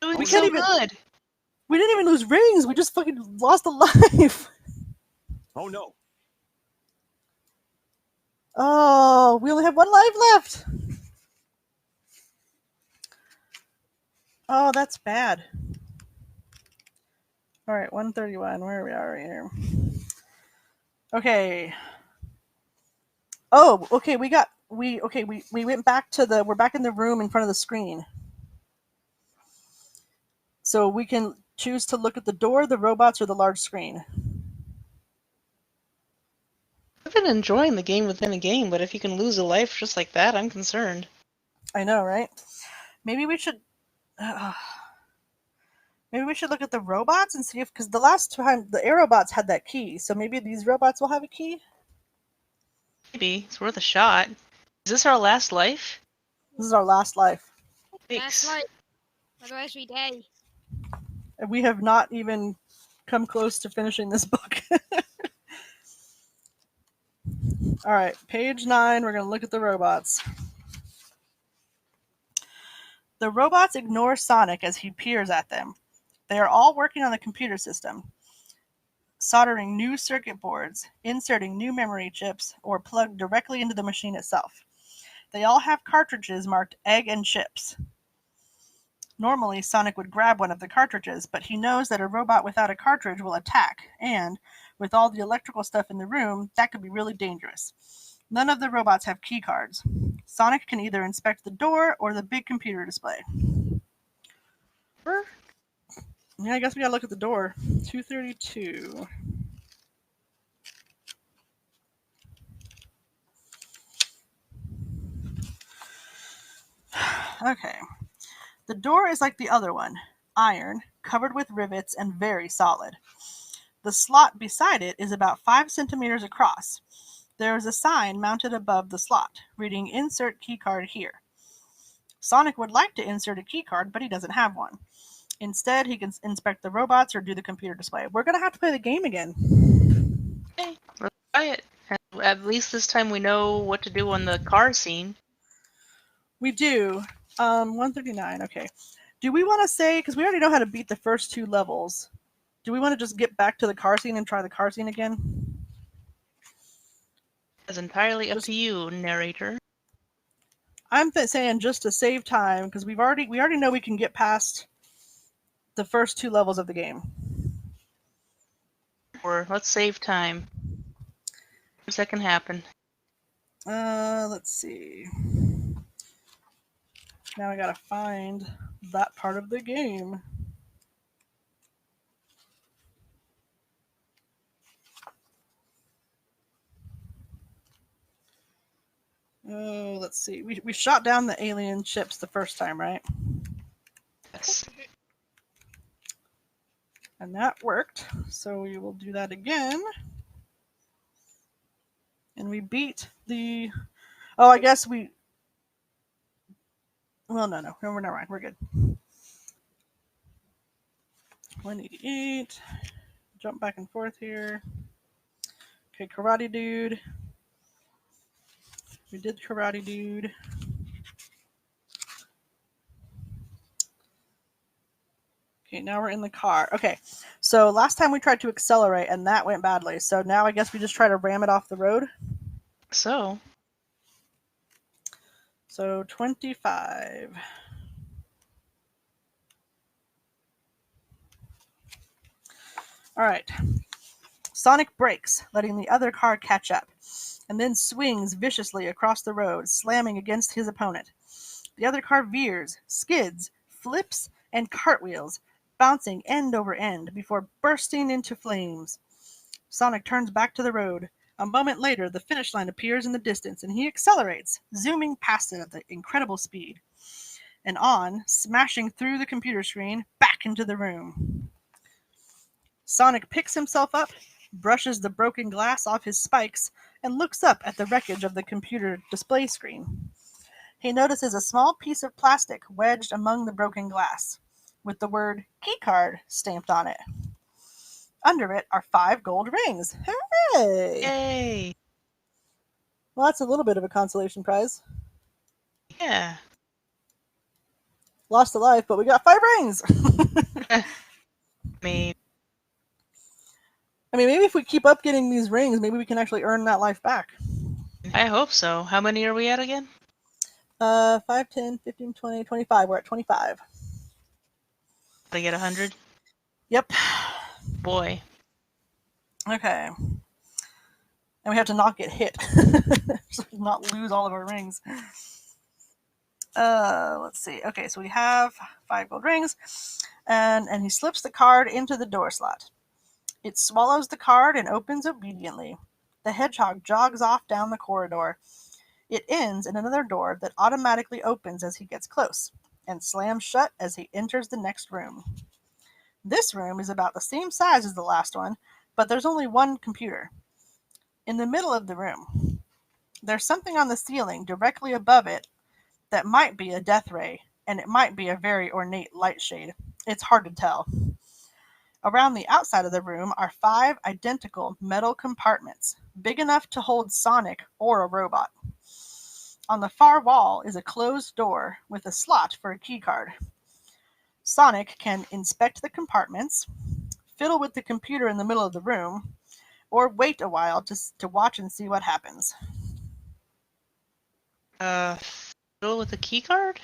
Doing We so can't even. good. We didn't even lose rings. We just fucking lost a life. Oh no. Oh, we only have one life left. Oh, that's bad. All right, 131. Where we are here. Okay. Oh, okay. We went back to the. We're back in the room in front of the screen. So we can choose to look at the door, the robots, or the large screen. I've been enjoying the game within a game, but if you can lose a life just like that, I'm concerned. I know, right? Maybe we should. Maybe we should look at the robots and see if, because the last time the Aerobots had that key, so maybe these robots will have a key. Maybe. It's worth a shot. Is this our last life? This is our last life, That's Thanks. like otherwise we die. and we have not even come close to finishing this book. All right, page 9. We're going to look at the robots. The robots ignore Sonic as he peers at them. They are all working on the computer system, soldering new circuit boards, inserting new memory chips, or plugged directly into the machine itself. They all have cartridges marked egg and chips. Normally, Sonic would grab one of the cartridges, but he knows that a robot without a cartridge will attack, and, with all the electrical stuff in the room, that could be really dangerous. None of the robots have key cards. Sonic can either inspect the door or the big computer display. Yeah, I guess we gotta look at the door. 232. Okay. The door is like the other one, iron, covered with rivets, and very solid. The slot beside it is about 5 centimeters across. There is a sign mounted above the slot, reading Insert Keycard Here. Sonic would like to insert a keycard, but he doesn't have one. Instead, he can inspect the robots or do the computer display. We're going to have to play the game again. Okay, let's try it. And at least this time we know what to do on the car scene. We do. 139, okay. Do we want to say, because we already know how to beat the first 2 levels, do we want to just get back to the car scene and try the car scene again? It's entirely up to you, narrator. I'm saying just to save time, because we already know we can get past the first 2 levels of the game. Or let's save time. If that can happen. Let's see. Now I gotta find that part of the game. Oh, let's see. We shot down the alien ships the first time, right? Yes. And that worked. So we will do that again. And we beat the... Oh, I guess we... Well, no, we're not right. We're good. 188. Jump back and forth here. Okay, Karate Dude. We did Karate Dude. Okay, now we're in the car. Okay, so last time we tried to accelerate and that went badly. So now I guess we just try to ram it off the road. So 25. All right. Sonic brakes, letting the other car catch up, and then swings viciously across the road, slamming against his opponent. The other car veers, skids, flips, and cartwheels, bouncing end over end before bursting into flames. Sonic turns back to the road. A moment later, the finish line appears in the distance, and he accelerates, zooming past it at the incredible speed. And on, smashing through the computer screen, back into the room. Sonic picks himself up, brushes the broken glass off his spikes, and looks up at the wreckage of the computer display screen. He notices a small piece of plastic wedged among the broken glass. with the word keycard stamped on it. Under it are 5 gold rings. Hey! Yay! Well, that's a little bit of a consolation prize. Yeah. Lost a life, but we got 5 rings! Me. I mean, maybe if we keep up getting these rings, maybe we can actually earn that life back. I hope so. How many are we at again? 5, 10, 15, 20, 25. We're at 25. Gotta get 100? Yep. Boy. Okay. And we have to not get hit. So not lose all of our rings. Let's see. Okay, so we have 5 gold rings. And he slips the card into the door slot. It swallows the card and opens obediently. The hedgehog jogs off down the corridor. It ends in another door that automatically opens as he gets close, and slams shut as he enters the next room. This room is about the same size as the last one, but there's only one computer. In the middle of the room, there's something on the ceiling directly above it that might be a death ray, and it might be a very ornate light shade. It's hard to tell. Around the outside of the room are 5 identical metal compartments, big enough to hold Sonic or a robot. On the far wall is a closed door with a slot for a keycard. Sonic can inspect the compartments, fiddle with the computer in the middle of the room, or wait a while to watch and see what happens. Fiddle with the keycard?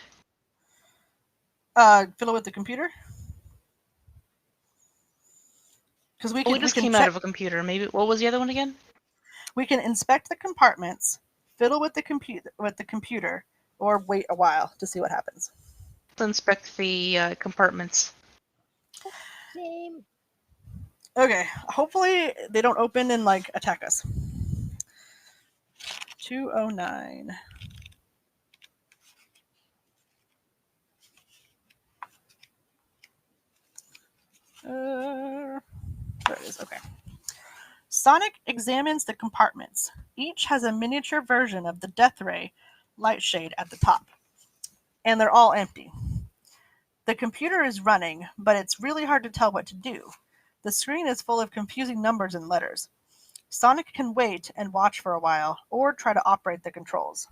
Fiddle with the computer? Because We just came out of a computer. Maybe what was the other one again? We can inspect the compartments, fiddle with the computer, or wait a while to see what happens. Let's inspect the compartments. Same. Okay, hopefully they don't open and attack us. 209. There it is. Okay. Sonic examines the compartments. Each has a miniature version of the Death Ray light shade at the top, and they're all empty. The computer is running, but it's really hard to tell what to do. The screen is full of confusing numbers and letters. Sonic can wait and watch for a while, or try to operate the controls.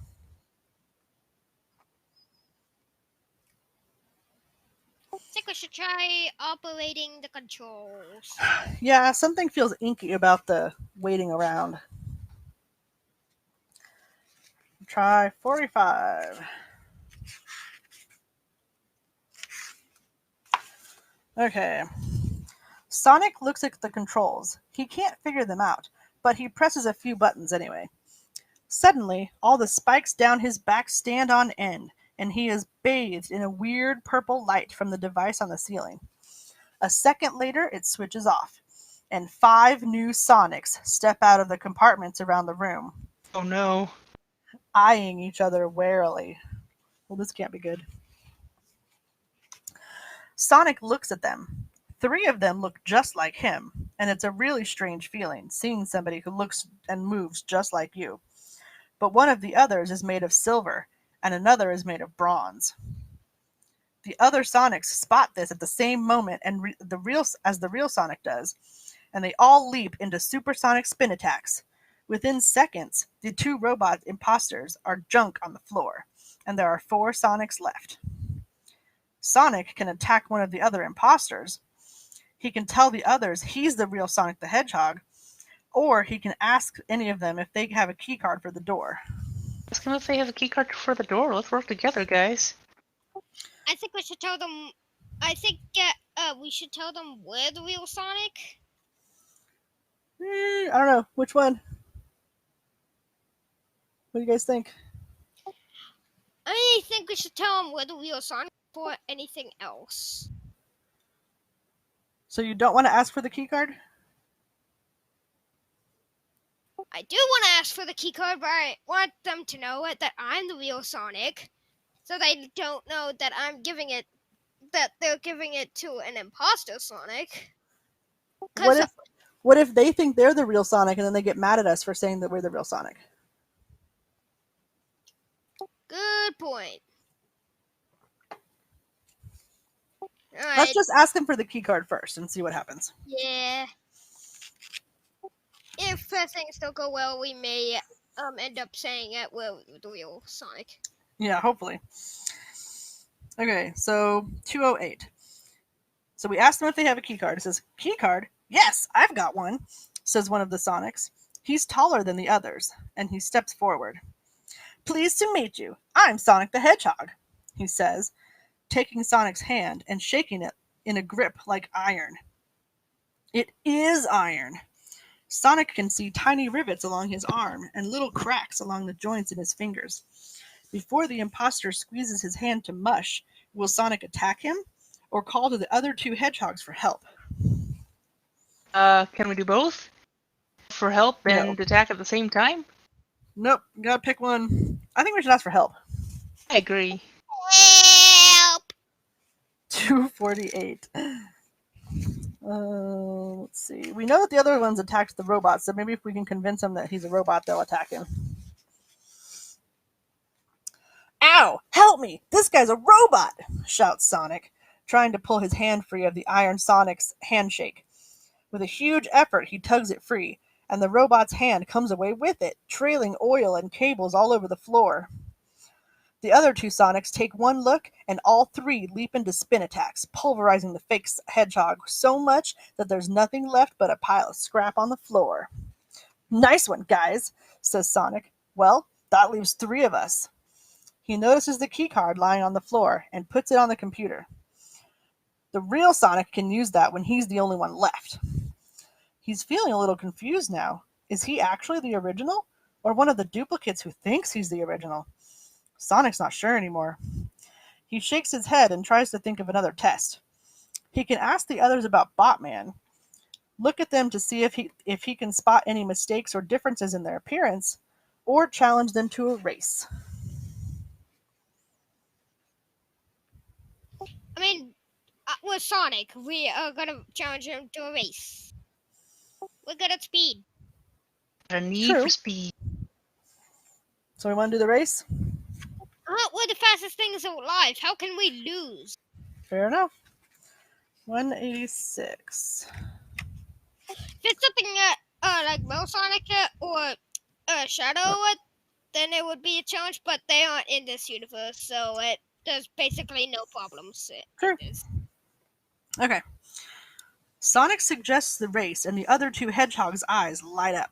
I think we should try operating the controls. Yeah, something feels inky about the waiting around. Try 45. Okay. Sonic looks at the controls. He can't figure them out, but he presses a few buttons anyway. Suddenly, all the spikes down his back stand on end, and he is bathed in a weird purple light from the device on the ceiling. A second later, it switches off, and 5 new Sonics step out of the compartments around the room, Oh no. eyeing each other warily. Well, this can't be good. Sonic looks at them. 3 of them look just like him, and it's a really strange feeling, seeing somebody who looks and moves just like you. But one of the others is made of silver, and another is made of bronze. The other Sonics spot this at the same moment as the real Sonic does, and they all leap into supersonic spin attacks. Within seconds, the 2 robot imposters are junk on the floor, and there are 4 Sonics left. Sonic can attack one of the other imposters. He can tell the others he's the real Sonic the Hedgehog, or he can ask any of them if they have a keycard for the door. Ask them if they have a keycard for the door. Let's work together, guys. I think we should tell them. We should tell them we're the real Sonic. I don't know. Which one? What do you guys think? I think we should tell them we're the real Sonic before anything else. So you don't want to ask for the keycard? I do want to ask for the keycard, but I want them to know that I'm the real Sonic, so they don't know that they're giving it to an imposter Sonic. What if they think they're the real Sonic and then they get mad at us for saying that we're the real Sonic? Good point. Alright, Let's just ask him for the key card first and see what happens. yeah. If things don't go well, we may end up saying it with the real Sonic. Yeah, hopefully. Okay, so 208. So we asked him if they have a key card. It says, key card? Yes, I've got one, says one of the Sonics. He's taller than the others, and he steps forward. Pleased to meet you. I'm Sonic the Hedgehog, he says, taking Sonic's hand and shaking it in a grip like iron. It is iron. Sonic can see tiny rivets along his arm and little cracks along the joints in his fingers. Before the imposter squeezes his hand to mush, will Sonic attack him or call to the other two hedgehogs for help? Can we do both? For help and No. attack at the same time? Nope, gotta pick one. I think we should ask for help. I agree. Help! 248. Let's see. We know that the other ones attacked the robot, so maybe if we can convince him that he's a robot, they'll attack him. Ow! Help me! This guy's a robot! Shouts Sonic, trying to pull his hand free of the Iron Sonic's handshake. With a huge effort, he tugs it free, and the robot's hand comes away with it, trailing oil and cables all over the floor. The other two Sonics take one look, and all three leap into spin attacks, pulverizing the fake hedgehog so much that there's nothing left but a pile of scrap on the floor. Nice one, guys, says Sonic. Well, that leaves three of us. He notices the key card lying on the floor and puts it on the computer. The real Sonic can use that when he's the only one left. He's feeling a little confused now. Is he actually the original, or one of the duplicates who thinks he's the original? Sonic's not sure anymore. He shakes his head and tries to think of another test. He can ask the others about Botman, look at them to see if he can spot any mistakes or differences in their appearance, or challenge them to a race. I mean, with Sonic, we are gonna challenge him to a race. We're good at speed. A need True. for speed. So we want to do the race? We're the fastest things alive. How can we lose? Fair enough. 186. If it's something like Metal Sonic or Shadow, then it would be a challenge, but they aren't in this universe, so there's basically no problems. True. Okay. Sonic suggests the race, and the other two hedgehogs' eyes light up.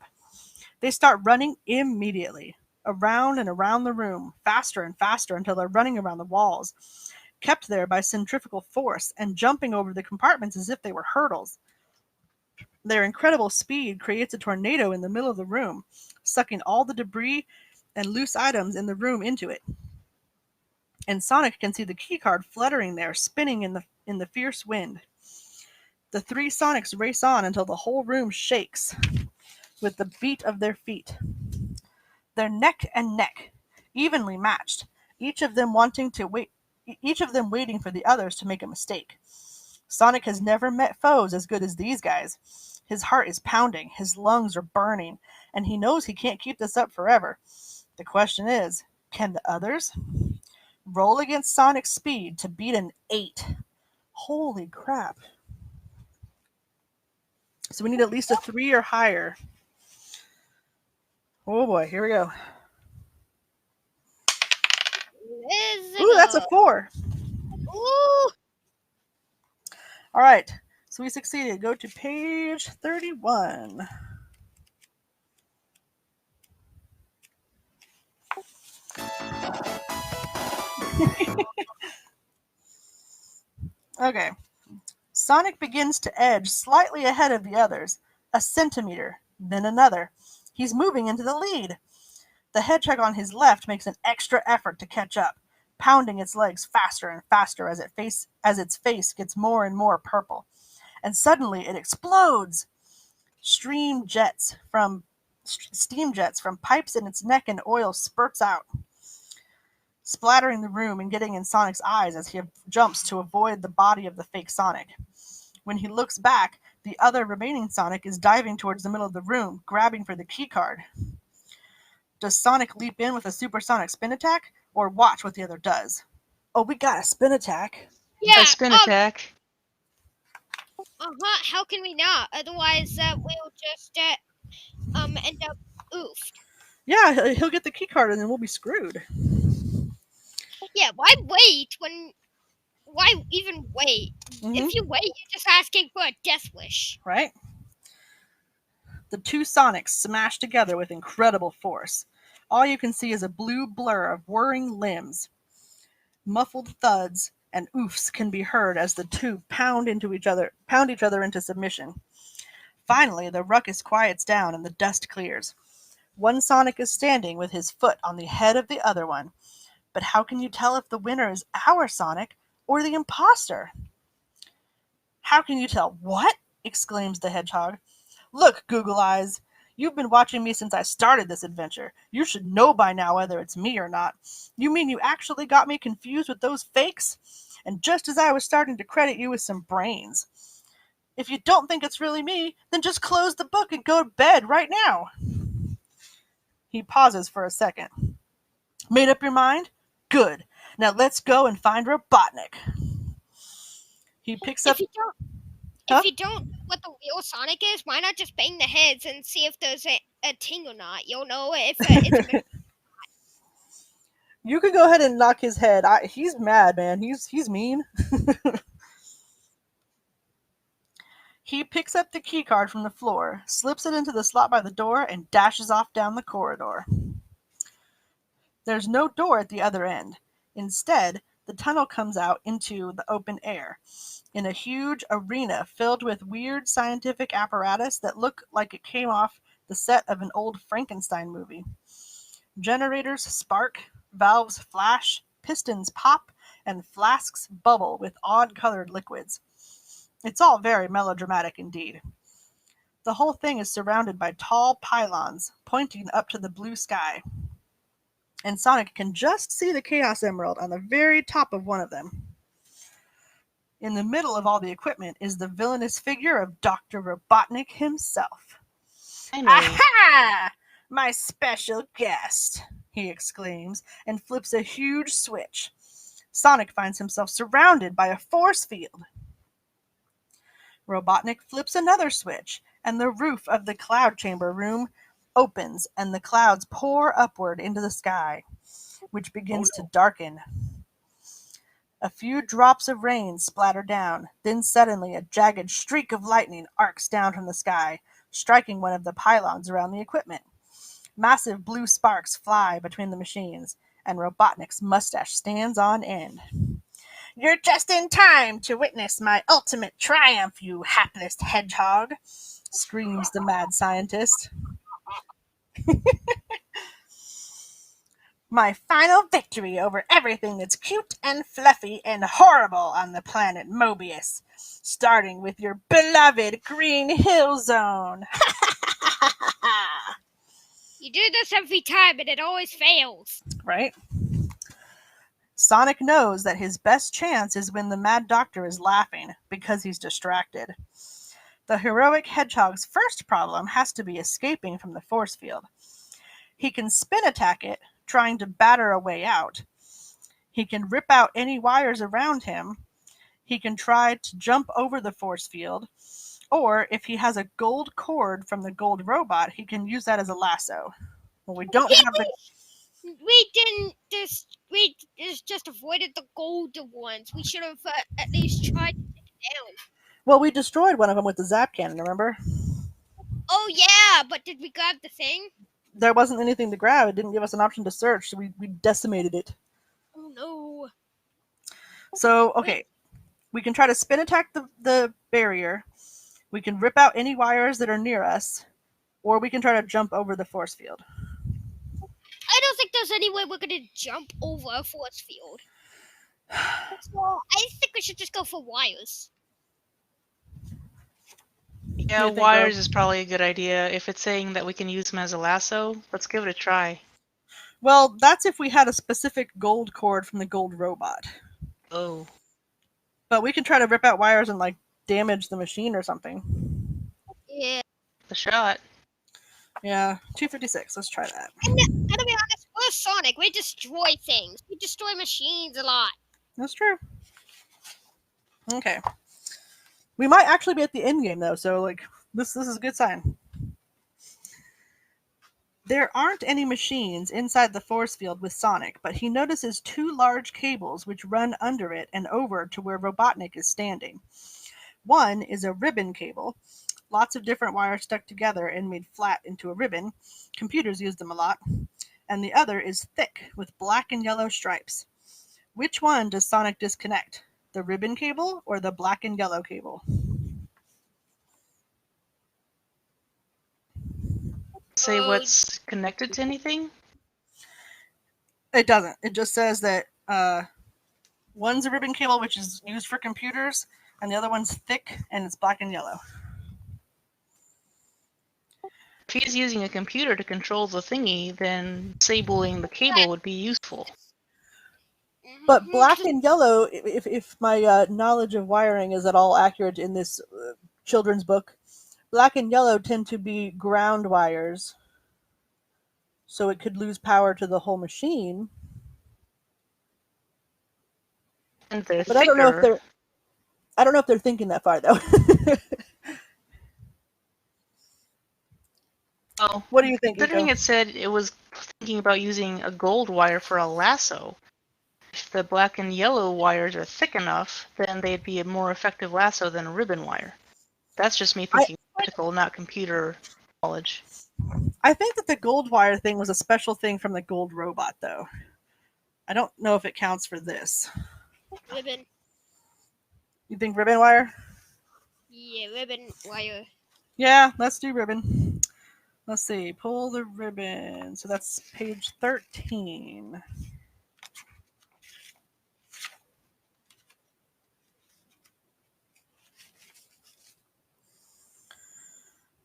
They start running immediately, around and around the room, faster and faster until they're running around the walls, kept there by centrifugal force and jumping over the compartments as if they were hurdles. Their incredible speed creates a tornado in the middle of the room, sucking all the debris and loose items in the room into it. And Sonic can see the keycard fluttering there, spinning in the fierce wind. The three Sonics race on until the whole room shakes with the beat of their feet. They're neck and neck, evenly matched, each of them waiting for the others to make a mistake. Sonic has never met foes as good as these guys. His heart is pounding, his lungs are burning, and he knows he can't keep this up forever. The question is, can the others? Roll against Sonic's speed to beat an 8. Holy crap. So we need at least a 3 or higher. Oh boy, here we go. Ooh, that's a 4. Ooh! Alright, so we succeeded. Go to page 31. Okay. Sonic begins to edge slightly ahead of the others, a centimeter, then another. He's moving into the lead. The hedgehog on his left makes an extra effort to catch up, pounding its legs faster and faster as its face gets more and more purple. And suddenly it explodes. Steam jets from pipes in its neck and oil spurts out, splattering the room and getting in Sonic's eyes as he jumps to avoid the body of the fake Sonic. When he looks back, the other remaining Sonic is diving towards the middle of the room, grabbing for the keycard. Does Sonic leap in with a supersonic spin attack, or watch what the other does? Oh, we got a spin attack. Yeah. A spin attack. How can we not? Otherwise, we'll just end up oofed. Yeah, he'll get the key card and then we'll be screwed. Yeah. Why wait when? Why even wait? Hmm. If you wait, you're just asking for a death wish. Right? The two Sonics smash together with incredible force. All you can see is a blue blur of whirring limbs. Muffled thuds and oofs can be heard as the two pound each other into submission. Finally, the ruckus quiets down and the dust clears. One Sonic is standing with his foot on the head of the other one. But how can you tell if the winner is our Sonic or the imposter? How can you tell what? Exclaims the Hedgehog. Look, Google Eyes, you've been watching me since I started this adventure. You should know by now whether it's me or not. You mean you actually got me confused with those fakes? And just as I was starting to credit you with some brains. If you don't think it's really me, then just close the book and go to bed right now. He pauses for a second. Made up your mind? Good. Now let's go and find Robotnik. He picks up... If you don't, Huh? if you don't know what the real Sonic is, why not just bang the heads and see if there's a ting or not? You'll know if it's a You could go ahead and knock his head. He's mad, man. He's mean. He picks up the key card from the floor, slips it into the slot by the door, and dashes off down the corridor. There's no door at the other end. Instead, the tunnel comes out into the open air, in a huge arena filled with weird scientific apparatus that look like it came off the set of an old Frankenstein movie. Generators spark, valves flash, pistons pop, and flasks bubble with odd-colored liquids. It's all very melodramatic indeed. The whole thing is surrounded by tall pylons pointing up to the blue sky. And Sonic can just see the Chaos Emerald on the very top of one of them. In the middle of all the equipment is the villainous figure of Dr. Robotnik himself. Finally. Aha! My special guest, he exclaims, and flips a huge switch. Sonic finds himself surrounded by a force field. Robotnik flips another switch, and the roof of the cloud chamber room opens, and the clouds pour upward into the sky, which begins to darken. A few drops of rain splatter down, then suddenly a jagged streak of lightning arcs down from the sky, striking one of the pylons around the equipment. Massive blue sparks fly between the machines, and Robotnik's mustache stands on end. You're just in time to witness my ultimate triumph, you hapless hedgehog, screams the mad scientist. My final victory over everything that's cute and fluffy and horrible on the planet Mobius, starting with your beloved Green Hill Zone. You do this every time and it always fails. Right? Sonic knows that his best chance is when the Mad Doctor is laughing, because he's distracted. The heroic Hedgehog's first problem has to be escaping from the force field. He can spin attack it, trying to batter a way out. He can rip out any wires around him. He can try to jump over the force field. Or, if he has a gold cord from the gold robot, he can use that as a lasso. Well, we don't have the... We just avoided the golden ones. We should have at least tried to take it down. Well, we destroyed one of them with the zap cannon, remember? Oh yeah, but did we grab the thing? There wasn't anything to grab. It didn't give us an option to search, so we decimated it. Oh no. So, okay. We can try to spin attack the barrier. We can rip out any wires that are near us. Or we can try to jump over the force field. I don't think there's any way we're gonna jump over a force field. So I think we should just go for wires. Yeah, You think, wires Rob? is probably a good idea. If it's saying that we can use them as a lasso, let's give it a try. Well, that's if we had a specific gold cord from the gold robot. Oh. But we can try to rip out wires and, like, damage the machine or something. Yeah. The shot. Yeah, 256. Let's try that. And to be honest, we're Sonic. We destroy things. We destroy machines a lot. That's true. Okay. We might actually be at the end game though, so like this is a good sign. There aren't any machines inside the force field with Sonic, but he notices two large cables which run under it and over to where Robotnik is standing. One is a ribbon cable, lots of different wires stuck together and made flat into a ribbon. Computers use them a lot. And the other is thick with black and yellow stripes. Which one does Sonic disconnect? The ribbon cable or the black and yellow cable? Say what's connected to anything? It doesn't. It just says that one's a ribbon cable, which is used for computers, and the other one's thick and it's black and yellow. If he's using a computer to control the thingy, then disabling the cable would be useful. But black and yellow, if my knowledge of wiring is at all accurate in this children's book, black and yellow tend to be ground wires, so it could lose power to the whole machine. And they're But thicker. I don't know if they're thinking that far though. Well, what do you think? considering Nico? it said it was thinking about using a gold wire for a lasso, if the black and yellow wires are thick enough, then they'd be a more effective lasso than a ribbon wire. That's just me thinking practical, not computer knowledge. I think that the gold wire thing was a special thing from the gold robot, though. I don't know if it counts for this. Ribbon. You think ribbon wire? Yeah, ribbon wire. Yeah, let's do ribbon. Let's see. Pull the ribbon. So that's page 13.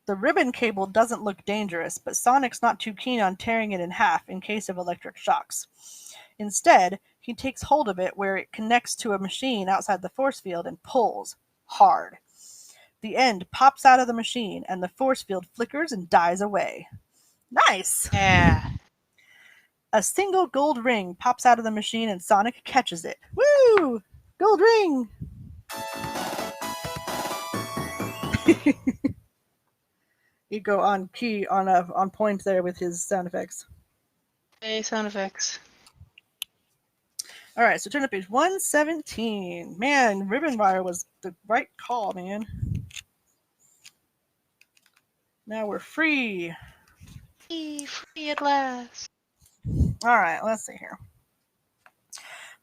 The ribbon cable doesn't look dangerous, but Sonic's not too keen on tearing it in half in case of electric shocks. Instead, he takes hold of it where it connects to a machine outside the force field and pulls hard. The end pops out of the machine, and the force field flickers and dies away. Nice! Yeah. A single gold ring pops out of the machine, and Sonic catches it. Woo! Gold ring! You go on key, on point there with his sound effects. Hey, sound effects. All right, so turn to page 117. Man, ribbon wire was the right call, man. Now we're free. Free at last. All right, let's see here.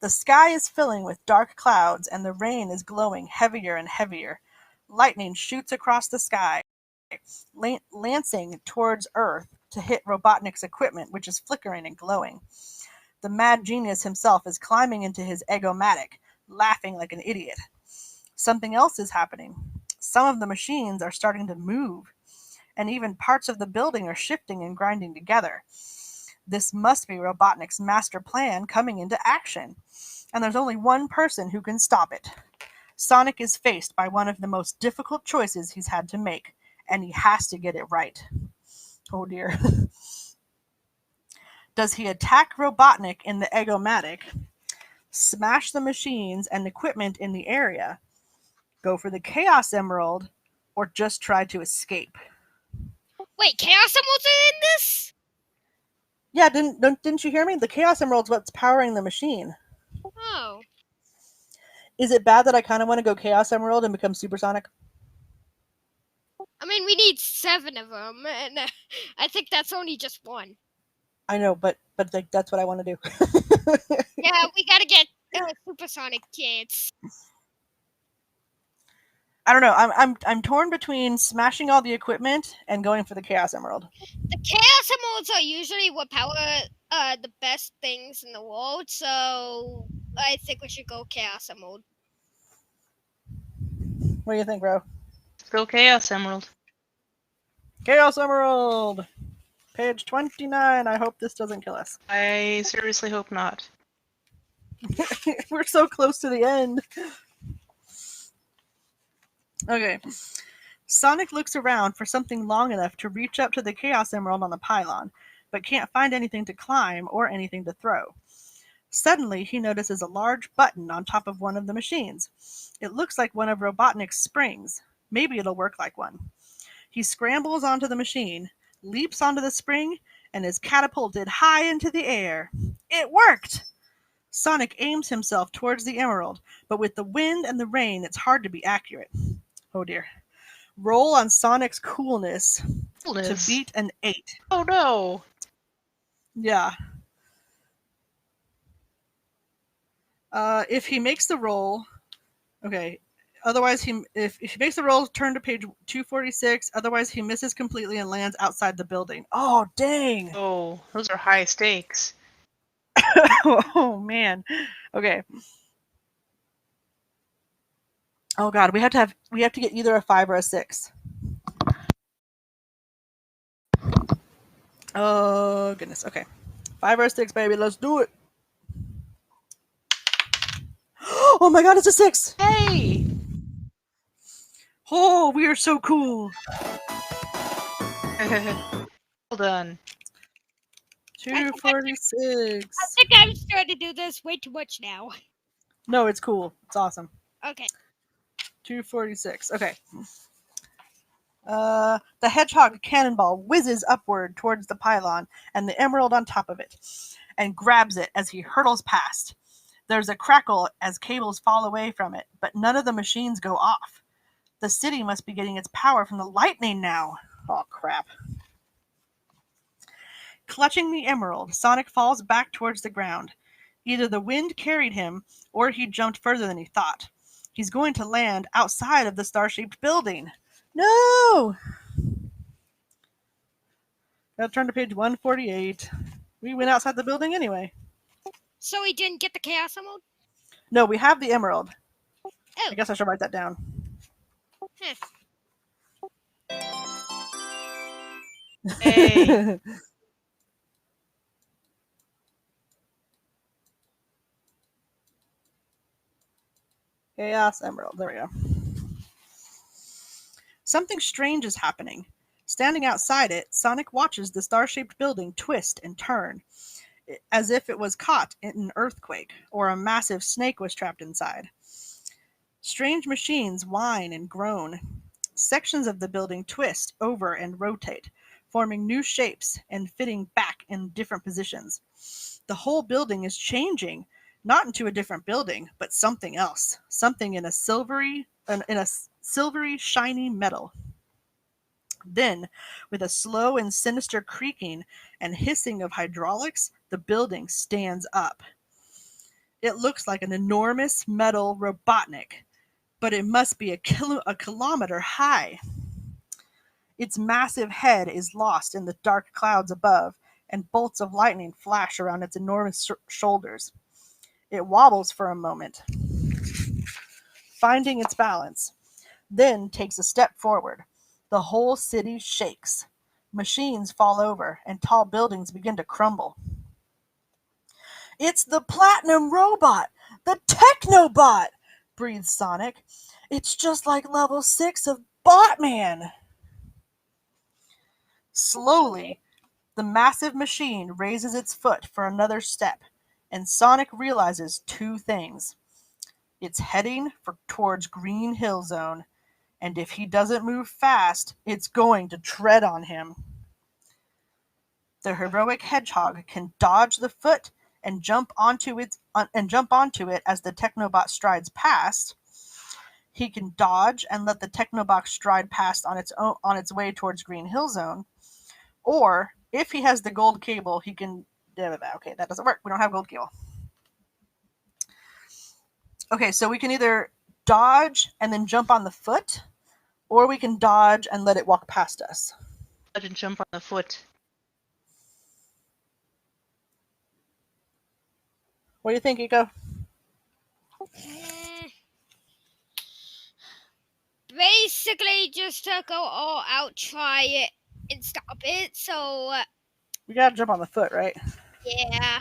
The sky is filling with dark clouds, and the rain is glowing heavier and heavier. Lightning shoots across the sky, lancing towards Earth to hit Robotnik's equipment, which is flickering and glowing. The mad genius himself is climbing into his Egomatic, laughing like an idiot. Something else is happening. Some of the machines are starting to move, and even parts of the building are shifting and grinding together. This must be Robotnik's master plan coming into action, and there's only one person who can stop it. Sonic is faced by one of the most difficult choices he's had to make, and he has to get it right. Oh dear. Does he attack Robotnik in the Egomatic, smash the machines and equipment in the area, go for the Chaos Emerald, or just try to escape? Wait, Chaos Emeralds are in this? Yeah, didn't you hear me? The Chaos Emerald's what's powering the machine. Oh. Is it bad that I kind of want to go Chaos Emerald and become Supersonic? I mean, we need 7 of them, and I think that's only just one. I know, but like, that's what I want to do. Yeah, we gotta get Supersonic kids. I don't know. I'm torn between smashing all the equipment and going for the Chaos Emerald. The Chaos Emeralds are usually what power the best things in the world, so I think we should go Chaos Emerald. What do you think, bro? Go Chaos Emerald. Chaos Emerald! Page 29. I hope this doesn't kill us. I seriously hope not. We're so close to the end. Okay. Sonic looks around for something long enough to reach up to the Chaos Emerald on the pylon, but can't find anything to climb or anything to throw. Suddenly, he notices a large button on top of one of the machines. It looks like one of Robotnik's springs. Maybe it'll work like one. He scrambles onto the machine, leaps onto the spring, and is catapulted high into the air. It worked! Sonic aims himself towards the emerald, but with the wind and the rain, it's hard to be accurate. Oh dear. Roll on Sonic's coolness to Coolness. beat an 8. Oh no. Yeah. If he makes the roll, okay. Otherwise, if he makes the roll, turn to page 246. Otherwise, he misses completely and lands outside the building. Oh, dang! Oh, those are high stakes. Oh man. Okay. Oh god, we have to get either a 5 or a 6. Oh goodness. Okay. 5 or a 6, baby. Let's do it. Oh my god, it's a 6. Hey! Oh, we are so cool. Well done. 246. I think I'm starting to do this way too much now. No, it's cool. It's awesome. Okay. 246. Okay. The hedgehog cannonball whizzes upward towards the pylon and the emerald on top of it, and grabs it as he hurtles past. There's a crackle as cables fall away from it, but none of the machines go off. The city must be getting its power from the lightning now. Oh, crap. Clutching the emerald, Sonic falls back towards the ground. Either the wind carried him, or he jumped further than he thought. He's going to land outside of the star-shaped building. No! Gotta turn to page 148. We went outside the building anyway. So he didn't get the Chaos Emerald? No, we have the emerald. Oh. I guess I should write that down. Hey. Chaos Emerald. There we go. Something strange is happening. Standing outside it, Sonic watches the star-shaped building twist and turn, as if it was caught in an earthquake, or a massive snake was trapped inside. Strange machines whine and groan. Sections of the building twist over and rotate, forming new shapes and fitting back in different positions. The whole building is changing, not into a different building, but something else, something in a silvery, shiny metal. Then, with a slow and sinister creaking and hissing of hydraulics, the building stands up. It looks like an enormous metal Robotnik, but it must be a kilometer high. Its massive head is lost in the dark clouds above, and bolts of lightning flash around its enormous shoulders. It wobbles for a moment, finding its balance, then takes a step forward. The whole city shakes. Machines fall over, and tall buildings begin to crumble. It's the Platinum Robot! The Technobot! Breathes Sonic. It's just like level 6 of Botman! Slowly, the massive machine raises its foot for another step, and Sonic realizes two things. It's heading towards Green Hill Zone, and if he doesn't move fast, it's going to tread on him. The heroic hedgehog can dodge the foot and jump onto it as the Technobot strides past. He can dodge and let the Technobot stride past on its way towards Green Hill Zone. Or, if he has the gold cable, he can... Okay, that doesn't work. We don't have gold cable. Okay, so we can either dodge and then jump on the foot, or we can dodge and let it walk past us. Dodge and jump on the foot. What do you think, Iko? Basically, just to go all out, try it and stop it. So, We gotta jump on the foot, right? yeah.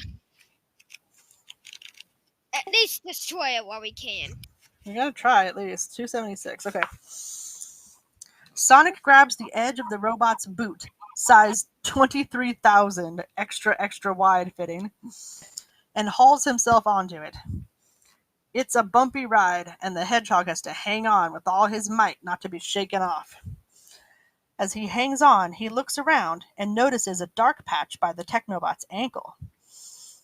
At least destroy it while we can. We gotta try at least. 276. Okay. Sonic grabs the edge of the robot's boot, size 23,000, extra wide fitting, and hauls himself onto it. It's a bumpy ride, and the hedgehog has to hang on with all his might not to be shaken off. As he hangs on, he looks around and notices a dark patch by the Technobot's ankle.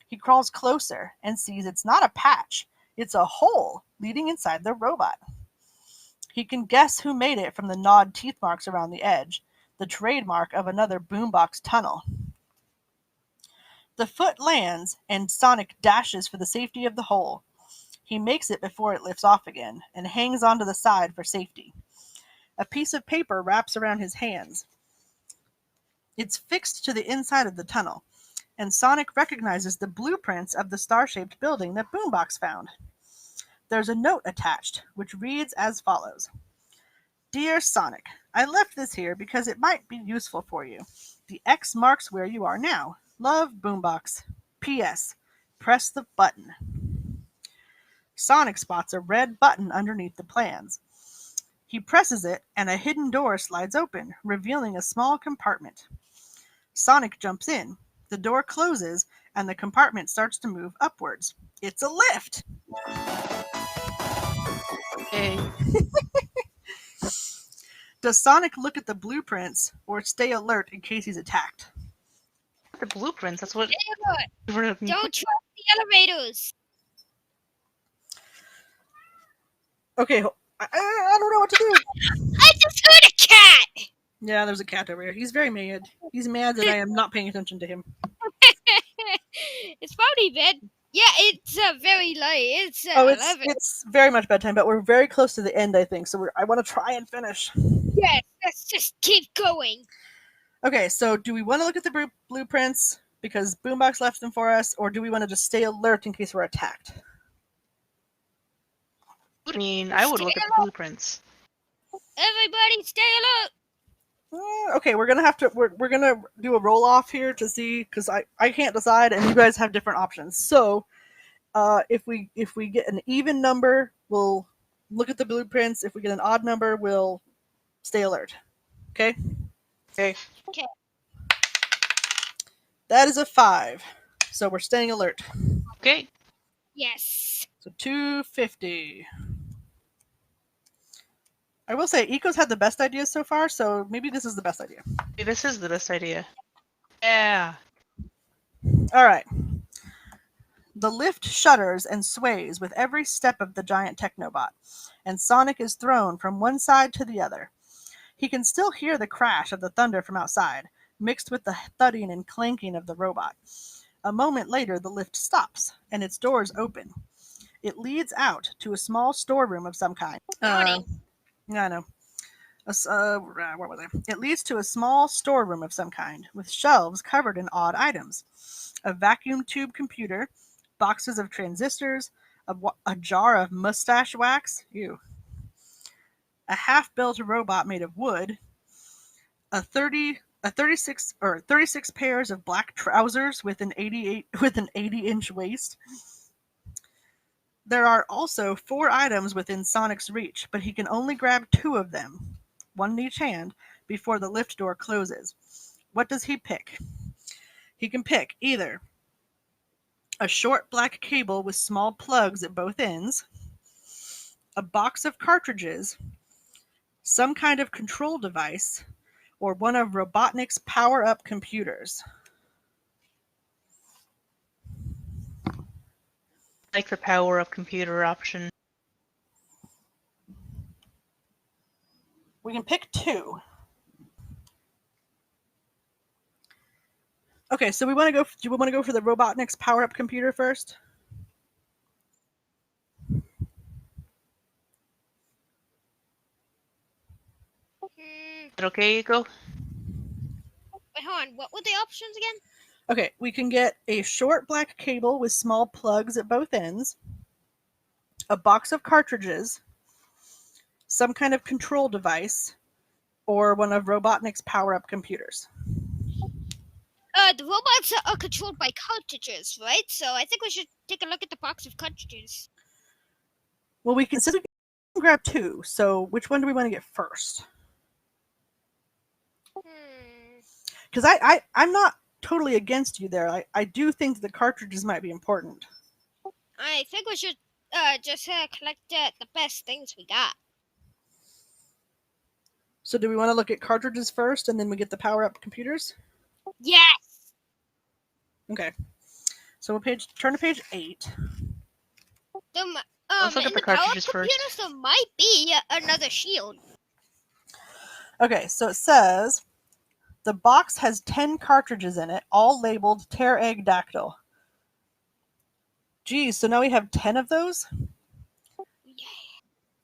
He crawls closer and sees it's not a patch, it's a hole leading inside the robot. He can guess who made it from the gnawed teeth marks around the edge, the trademark of another boombox tunnel. The foot lands, and Sonic dashes for the safety of the hole. He makes it before it lifts off again, and hangs onto the side for safety. A piece of paper wraps around his hands. It's fixed to the inside of the tunnel, and Sonic recognizes the blueprints of the star-shaped building that Boombox found. There's a note attached, which reads as follows. Dear Sonic, I left this here because it might be useful for you. The X marks where you are now. Love, Boombox. P.S. Press the button. Sonic spots a red button underneath the plans. He presses it, and a hidden door slides open, revealing a small compartment. Sonic jumps in. The door closes, and the compartment starts to move upwards. It's a lift! Hey. Does Sonic look at the blueprints or stay alert in case he's attacked? The blueprints, that's what... Don't trust the elevators. Okay, I don't know what to do. I just heard a cat. Yeah, there's a cat over here. He's very mad. He's mad that I am not paying attention to him. It's probably bed. Yeah, it's very late. It's 11. It's very much bedtime, but we're very close to the end, I think. So I want to try and finish. Yes, let's just keep going. Okay, so do we want to look at the blueprints because Boombox left them for us, or do we want to just stay alert in case we're attacked? I mean, I would look at the blueprints. Everybody stay alert. Okay, we're gonna do a roll off here to see because I can't decide and you guys have different options. So, if we get an even number, we'll look at the blueprints. If we get an odd number, we'll stay alert. Okay. Okay. That is a 5, so we're staying alert. Okay. Yes. So 250. I will say, Eco's had the best ideas so far, so maybe this is the best idea. This is the best idea. Yeah. Alright. The lift shudders and sways with every step of the giant Technobot, and Sonic is thrown from one side to the other. He can still hear the crash of the thunder from outside, mixed with the thudding and clanking of the robot. A moment later, the lift stops, and its doors open. It leads out to a small storeroom of some kind. Yeah, I know. Where was I? It leads to a small storeroom of some kind, with shelves covered in odd items. A vacuum tube computer, boxes of transistors, a jar of mustache wax, a half-built robot made of wood, 36 pairs of black trousers with an 80-inch waist. There are also 4 items within Sonic's reach, but he can only grab 2 of them, one in each hand, before the lift door closes. What does he pick? He can pick either a short black cable with small plugs at both ends, a box of cartridges, some kind of control device, or one of Robotnik's power-up computers. I like the power-up computer option. We can pick 2. Okay, so do we want to go for the Robotnik's power-up computer first? Is it okay, Eco? Wait, hold on. What were the options again? Okay, we can get a short black cable with small plugs at both ends, a box of cartridges, some kind of control device, or one of Robotnik's power-up computers. The robots are controlled by cartridges, right? So I think we should take a look at the box of cartridges. Well, we can grab 2, so which one do we want to get first? Because I'm not totally against you there. I do think the cartridges might be important. I think we should collect the best things we got. So do we want to look at cartridges first and then we get the power-up computers? Yes. Okay. So we'll turn to page 8. Let's look at In the the power-up cartridges computers, first. there might be another shield. Okay, so it says the box has 10 cartridges in it, all labeled Tear Egg Dactyl. Geez, so now we have 10 of those? Yeah.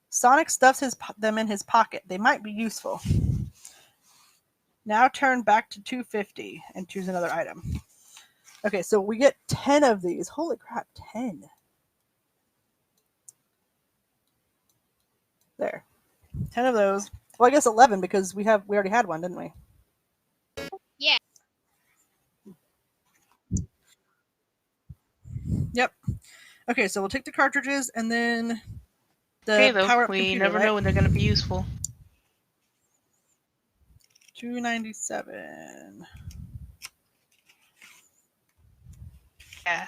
Sonic stuffs them in his pocket. They might be useful. Now turn back to 250 and choose another item. Okay, so we get 10 of these. Holy crap, 10. There. 10 of those. Well, I guess 11 because we already had one, didn't we? Yeah. Yep. Okay, so we'll take the cartridges and then the Okay, though, power-up we computer, never right? know when they're going to be useful. 297. Yeah.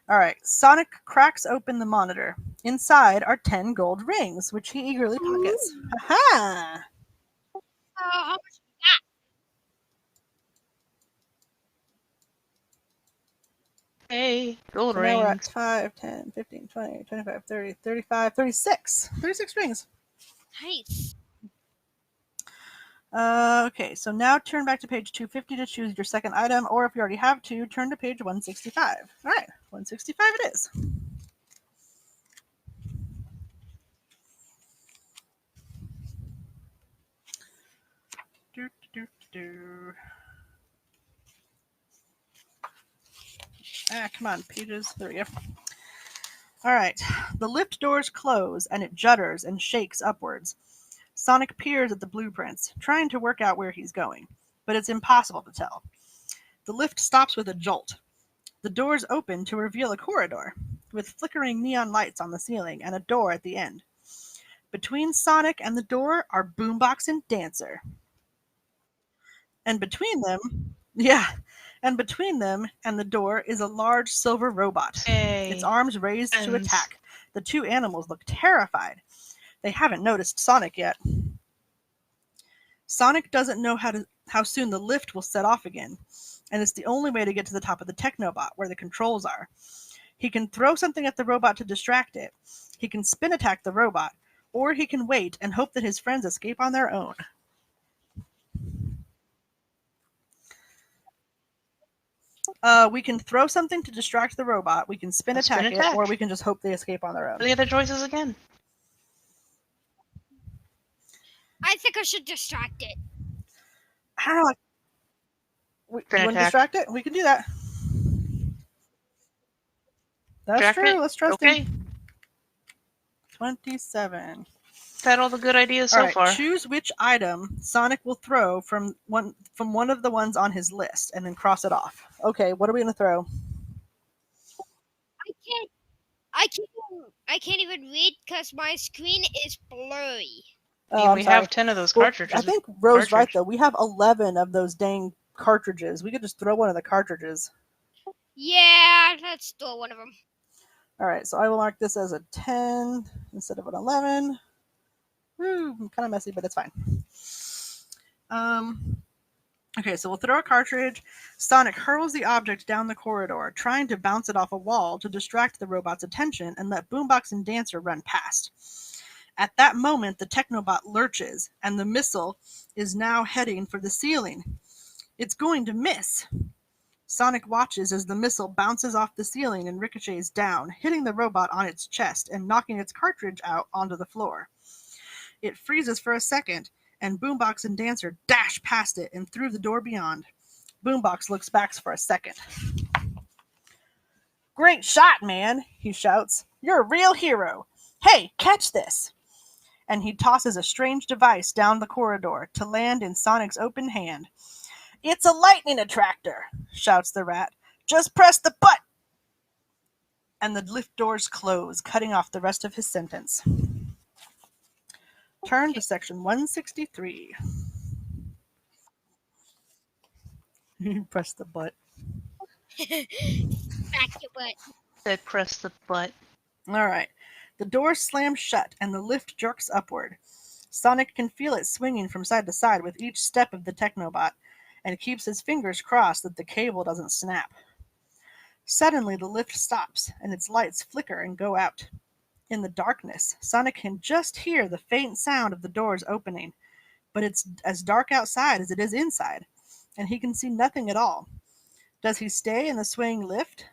All right, Sonic cracks open the monitor. Inside are 10 gold rings, which he eagerly pockets. Ha-ha! How much? Hey, gold So now we're at rings. 5, 10, 15, 20, 25, 30, 35, 36. 36 rings. Nice. Okay, so now turn back to page 250 to choose your second item, or if you already have two, turn to page 165. All right, 165 it is. Do, do, do. Come on, pages. There we go. All right, the lift doors close, and it judders and shakes upwards. Sonic peers at the blueprints, trying to work out where he's going, but it's impossible to tell. The lift stops with a jolt. The doors open to reveal a corridor, with flickering neon lights on the ceiling and a door at the end. Between Sonic and the door are Boombox and Dancer. And between them, and between them and the door is a large silver robot, Hey. its arms raised to Friends. attack. The two animals look terrified. They haven't noticed Sonic yet. Sonic doesn't know how soon the lift will set off again, and it's the only way to get to the top of the Technobot, where the controls are. He can throw something at the robot to distract it. He can spin attack the robot, or he can wait and hope that his friends escape on their own. We can throw something to distract the robot, we can spin attack it, or we can just hope they escape on their own. What are the other choices again? I think I should distract it. I don't know. You want to distract it? We can do that. That's true. Let's trust him. 27. Had all the good ideas so far. Choose which item Sonic will throw from one of the ones on his list, and then cross it off. Okay, what are we gonna throw? I can't even read because my screen is blurry. We have 10 of those cartridges. I think Ro's right though. We have 11 of those dang cartridges. We could just throw one of the cartridges. Yeah, let's throw one of them. All right, so I will mark this as a 10 instead of an 11. Kind of messy, but it's fine. Okay, so we'll throw a cartridge. Sonic hurls the object down the corridor, trying to bounce it off a wall to distract the robot's attention and let Boombox and Dancer run past. At that moment, the Technobot lurches, and the missile is now heading for the ceiling. It's going to miss. Sonic watches as the missile bounces off the ceiling and ricochets down, hitting the robot on its chest and knocking its cartridge out onto the floor. It freezes for a second, and Boombox and Dancer dash past it and through the door beyond. Boombox looks back for a second. "Great shot, man," he shouts. "You're a real hero. Hey, catch this." And he tosses a strange device down the corridor to land in Sonic's open hand. "It's a lightning attractor," shouts the rat. "Just press the button." And the lift doors close, cutting off the rest of his sentence. Turn to section 163. Press the button. Back your butt. Said press the butt. All right. The door slams shut and the lift jerks upward. Sonic can feel it swinging from side to side with each step of the Technobot and keeps his fingers crossed that the cable doesn't snap. Suddenly, the lift stops and its lights flicker and go out. In the darkness, Sonic can just hear the faint sound of the doors opening, but it's as dark outside as it is inside, and he can see nothing at all. Does he stay in the swaying lift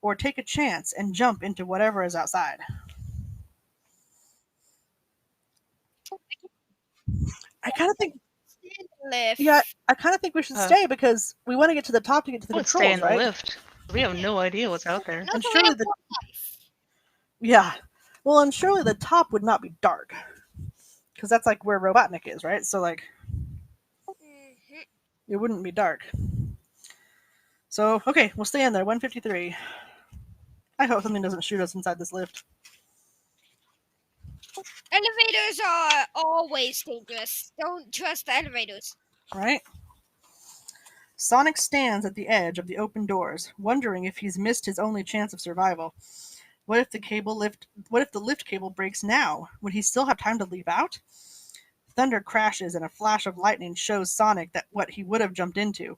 or take a chance and jump into whatever is outside? I kind of think, Lift. yeah, I kind of think we should stay because we want to get to the top to get to the I would stay in controls, the right? lift. We have no idea what's out there. No, And so we surely have the more life. yeah, well, and surely the top would not be dark because that's like where Robotnik is, right? So like Mhm. it wouldn't be dark. So okay, we'll stay in there. 153. I hope something doesn't shoot us inside this lift. Elevators are always dangerous. Don't trust the elevators. Right? Sonic stands at the edge of the open doors, wondering if he's missed his only chance of survival. What if the lift cable breaks now? Would he still have time to leap out? Thunder crashes and a flash of lightning shows Sonic that what he would have jumped into.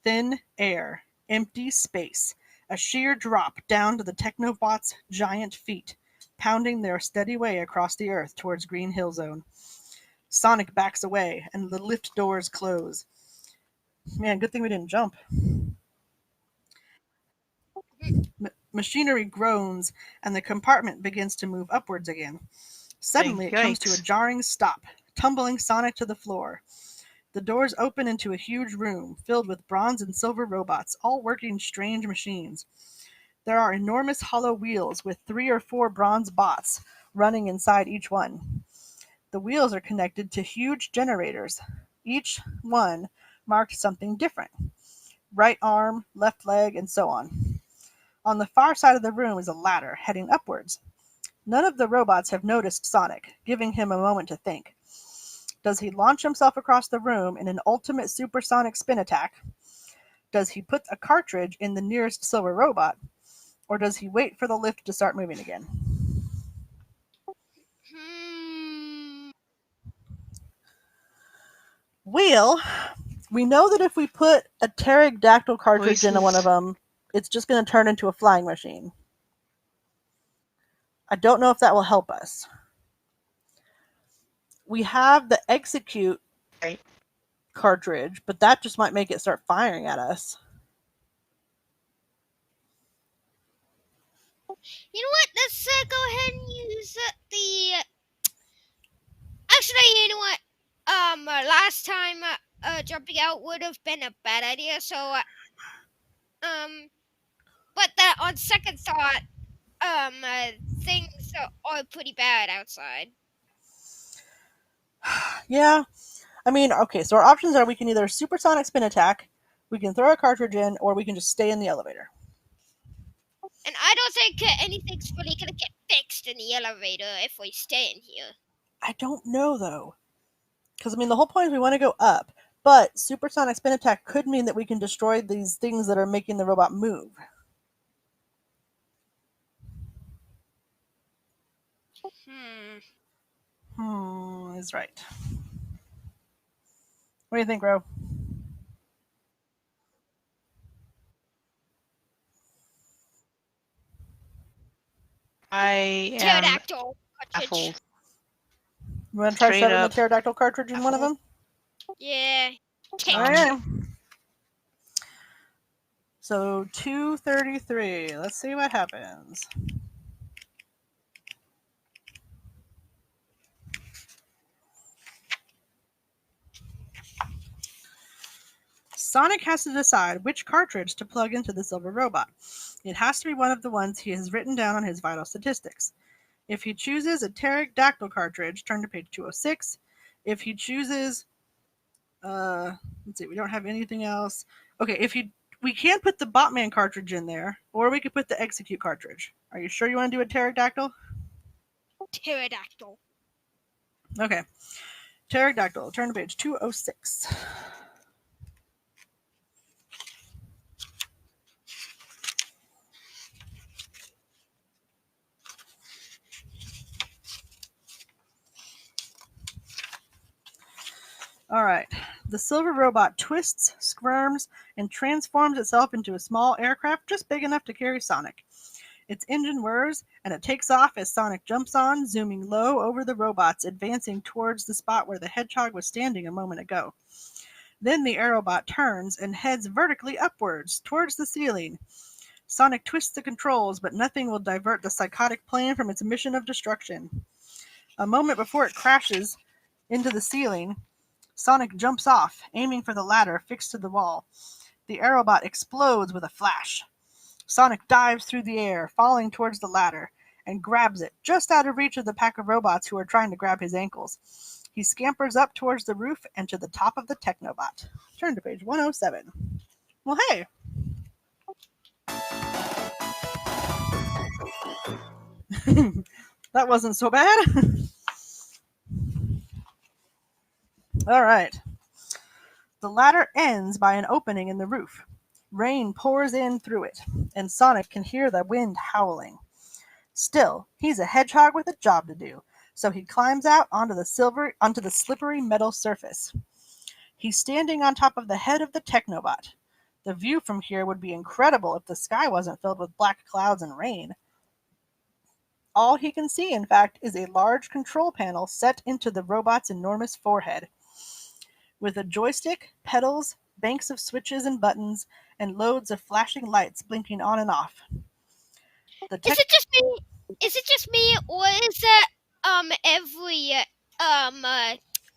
Thin air, empty space, a sheer drop down to the Technobot's giant feet, pounding their steady way across the earth towards Green Hill Zone. Sonic backs away and the lift doors close. Man, good thing we didn't jump. Machinery groans and the compartment begins to move upwards again. Suddenly, it comes to a Yikes. jarring stop, tumbling Sonic to the floor. The doors open into a huge room filled with bronze and silver robots, all working strange machines. There are enormous hollow wheels with 3 or 4 bronze bots running inside each one. The wheels are connected to huge generators, each one marked something different: right arm, left leg, and so on. On the far side of the room is a ladder heading upwards. None of the robots have noticed Sonic, giving him a moment to think. Does he launch himself across the room in an ultimate supersonic spin attack? Does he put a cartridge in the nearest silver robot? Or does he wait for the lift to start moving again? Well, we know that if we put a pterodactyl cartridge into one of them, it's just going to turn into a flying machine. I don't know if that will help us. We have the execute Right. cartridge, but that just might make it start firing at us. You know what? Let's go ahead and use the. Actually, you know what? Last time jumping out would have been a bad idea. So, but that on second thought, things are pretty bad outside. Yeah. I mean, okay, so our options are we can either supersonic spin attack, we can throw a cartridge in, or we can just stay in the elevator. And I don't think anything's really gonna get fixed in the elevator if we stay in here. I don't know, though. Because, I mean, the whole point is we want to go up, but supersonic spin attack could mean that we can destroy these things that are making the robot move. Is right. What do you think, Ro? I am Pterodactyl cartridge. baffled. You want to try Straight shoving the up. pterodactyl cartridge in one of them? Yeah. Alright. So 233. Let's see what happens. Sonic has to decide which cartridge to plug into the silver robot. It has to be one of the ones he has written down on his vital statistics. If he chooses a pterodactyl cartridge, turn to page 206. If he chooses, let's see, we don't have anything else. Okay, we can put the Botman cartridge in there, or we could put the execute cartridge. Are you sure you want to do a pterodactyl? Pterodactyl. Okay. Pterodactyl, turn to page 206. Alright. The silver robot twists, squirms, and transforms itself into a small aircraft just big enough to carry Sonic. Its engine whirs, and it takes off as Sonic jumps on, zooming low over the robots, advancing towards the spot where the Hedgehog was standing a moment ago. Then the aerobot turns and heads vertically upwards, towards the ceiling. Sonic twists the controls, but nothing will divert the psychotic plane from its mission of destruction. A moment before it crashes into the ceiling, Sonic jumps off, aiming for the ladder fixed to the wall. The aerobot explodes with a flash. Sonic dives through the air, falling towards the ladder, and grabs it, just out of reach of the pack of robots who are trying to grab his ankles. He scampers up towards the roof and to the top of the Technobot. Turn to page 107. Well, hey. That wasn't so bad. All right. The ladder ends by an opening in the roof. Rain pours in through it, and Sonic can hear the wind howling. Still, he's a hedgehog with a job to do, so he climbs out onto the slippery metal surface. He's standing on top of the head of the Technobot. The view from here would be incredible if the sky wasn't filled with black clouds and rain. All he can see, in fact, is a large control panel set into the robot's enormous forehead. With a joystick, pedals, banks of switches and buttons, and loads of flashing lights blinking on and off. Is it just me? Is it just me, or is that every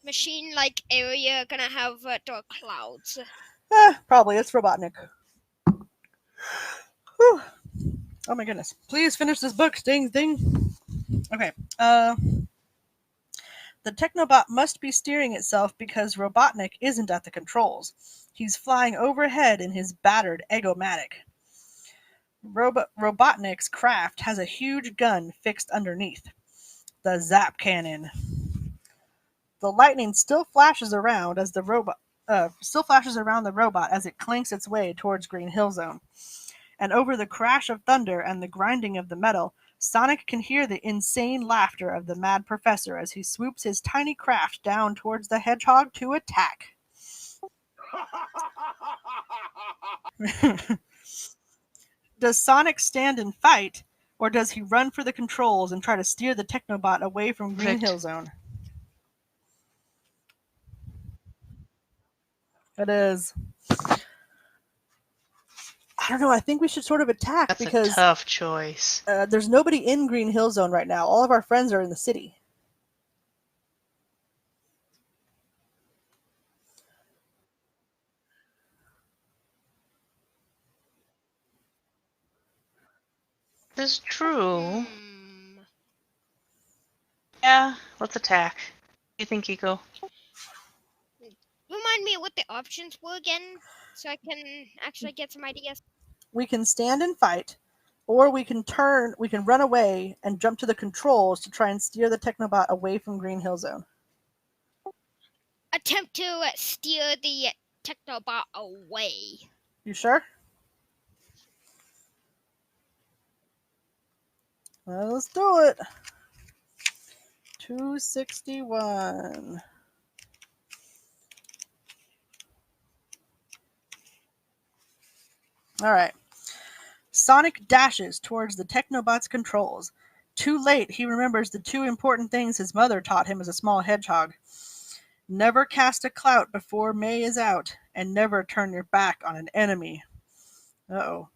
machine like area gonna have dark clouds? Probably. It's Robotnik. Whew. Oh my goodness. Please finish this book, Sting. Okay. The Technobot must be steering itself because Robotnik isn't at the controls. He's flying overhead in his battered Egomatic. Robotnik's craft has a huge gun fixed underneath. The Zap Cannon. The lightning still flashes around the robot as it clanks its way towards Green Hill Zone. And over the crash of thunder and the grinding of the metal, Sonic can hear the insane laughter of the mad professor as he swoops his tiny craft down towards the Hedgehog to attack. Does Sonic stand and fight, or does he run for the controls and try to steer the Technobot away from Green Hill Zone? It is. I don't know. I think we should sort of attack That's because a tough choice. There's nobody in Green Hill Zone right now. All of our friends are in the city. This is true. Hmm. Yeah, let's attack. What do you think, Kiko? Remind me what the options were again, so I can actually get some ideas. We can stand and fight, or we can run away and jump to the controls to try and steer the Technobot away from Green Hill Zone. Attempt to steer the Technobot away. You sure? Well, let's do it. 261. All right. Sonic dashes towards the Technobot's controls. Too late, he remembers the two important things his mother taught him as a small hedgehog. Never cast a clout before May is out, and never turn your back on an enemy. Uh-oh.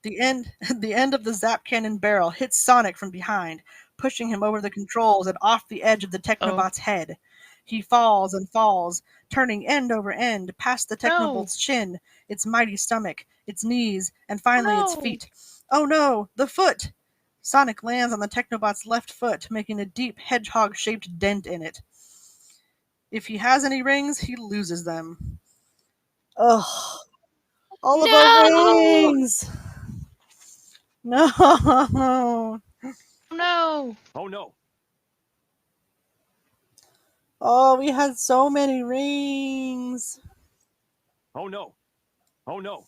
The end of the Zap Cannon barrel hits Sonic from behind, pushing him over the controls and off the edge of the Technobot's head. He falls and falls, turning end over end, past the Technobot's chin, its mighty stomach, its knees, and finally its feet. Oh no, the foot! Sonic lands on the Technobot's left foot, making a deep hedgehog-shaped dent in it. If he has any rings, he loses them. Ugh. All of our rings! No! No! Oh no! Oh, we had so many rings! Oh no! Oh no!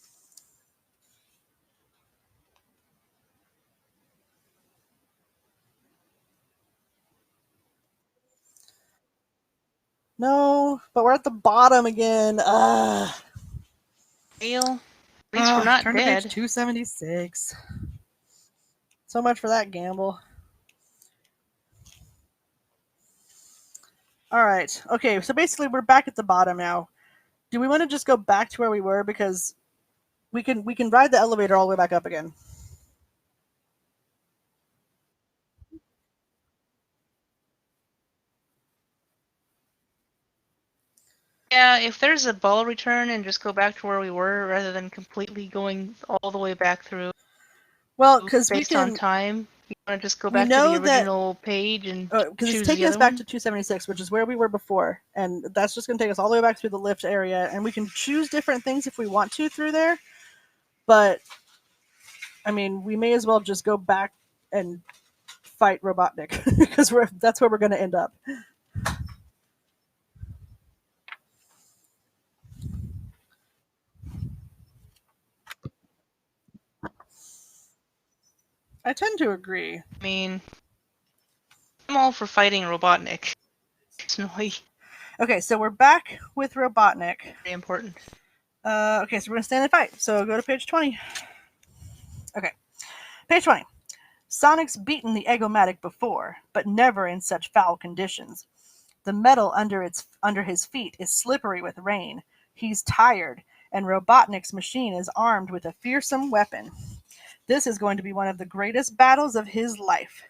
No, but we're at the bottom again. Fail. At least we're not turn to page dead. 276. So much for that gamble. Alright, okay, so basically we're back at the bottom now. Do we want to just go back to where we were? Because we can ride the elevator all the way back up again. Yeah, if there's a ball return and just go back to where we were rather than completely going all the way back through Well, because based on time, you want to just go we back to the know that- original page and because choose it's the taking us other back one? to 276, which is where we were before, and that's just going to take us all the way back through the lift area, and we can choose different things if we want to through there. But I mean, we may as well just go back and fight Robotnik because that's where we're going to end up. I tend to agree. I mean, I'm all for fighting Robotnik. It's really Okay, so we're back with Robotnik. very important. Okay, so we're going to stand and fight. So go to page 20. Okay, page 20. Sonic's beaten the Eggomatic before, but never in such foul conditions. The metal under his feet is slippery with rain. He's tired, and Robotnik's machine is armed with a fearsome weapon. This is going to be one of the greatest battles of his life.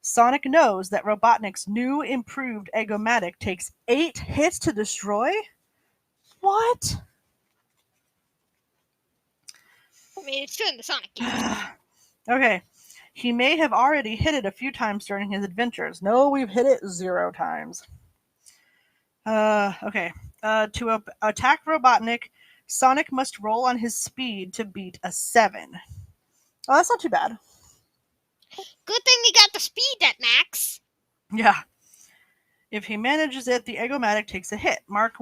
Sonic knows that Robotnik's new improved Eggomatic takes 8 hits to destroy? What? I mean, it's true in the Sonic games. Okay. He may have already hit it a few times during his adventures. No, we've hit it 0 times. Okay. To attack Robotnik, Sonic must roll on his speed to beat a 7. Oh, that's not too bad. Good thing we got the speed at max. Yeah. If he manages it, the Eggomatic takes a hit. Mark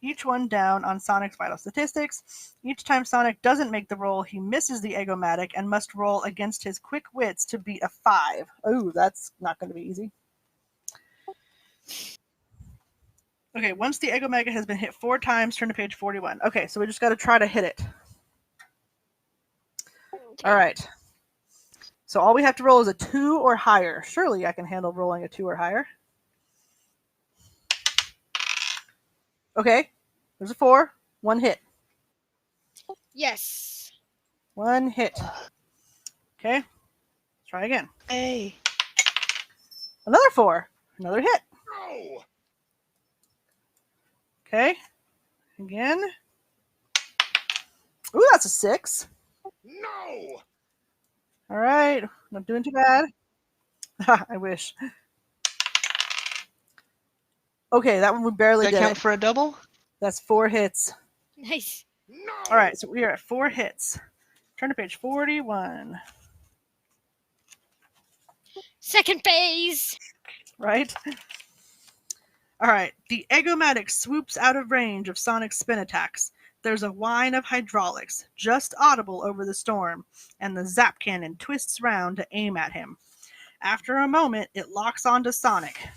each one down on Sonic's vital statistics. Each time Sonic doesn't make the roll, he misses the Eggomatic and must roll against his quick wits to beat a 5. Oh, that's not going to be easy. Okay, once the Eggomatic has been hit 4 times, turn to page 41. Okay, so we just got to try to hit it. All right. So all we have to roll is a 2 or higher. Surely I can handle rolling a 2 or higher. Okay, there's a 4. 1 hit. Yes. 1 hit. Okay, try again. Hey. Another 4. Another hit. No! Okay, again. Ooh, that's a 6. No! All right, not doing too bad. I wish. Okay, that one we barely Does that did count it. for a double? That's 4 hits. Nice. No! All right, so we are at 4 hits. Turn to page 41. Second phase. Right? All right, the Eggomatic swoops out of range of Sonic's spin attacks. There's a whine of hydraulics, just audible over the storm, and the Zap Cannon twists round to aim at him. After a moment, it locks onto Sonic,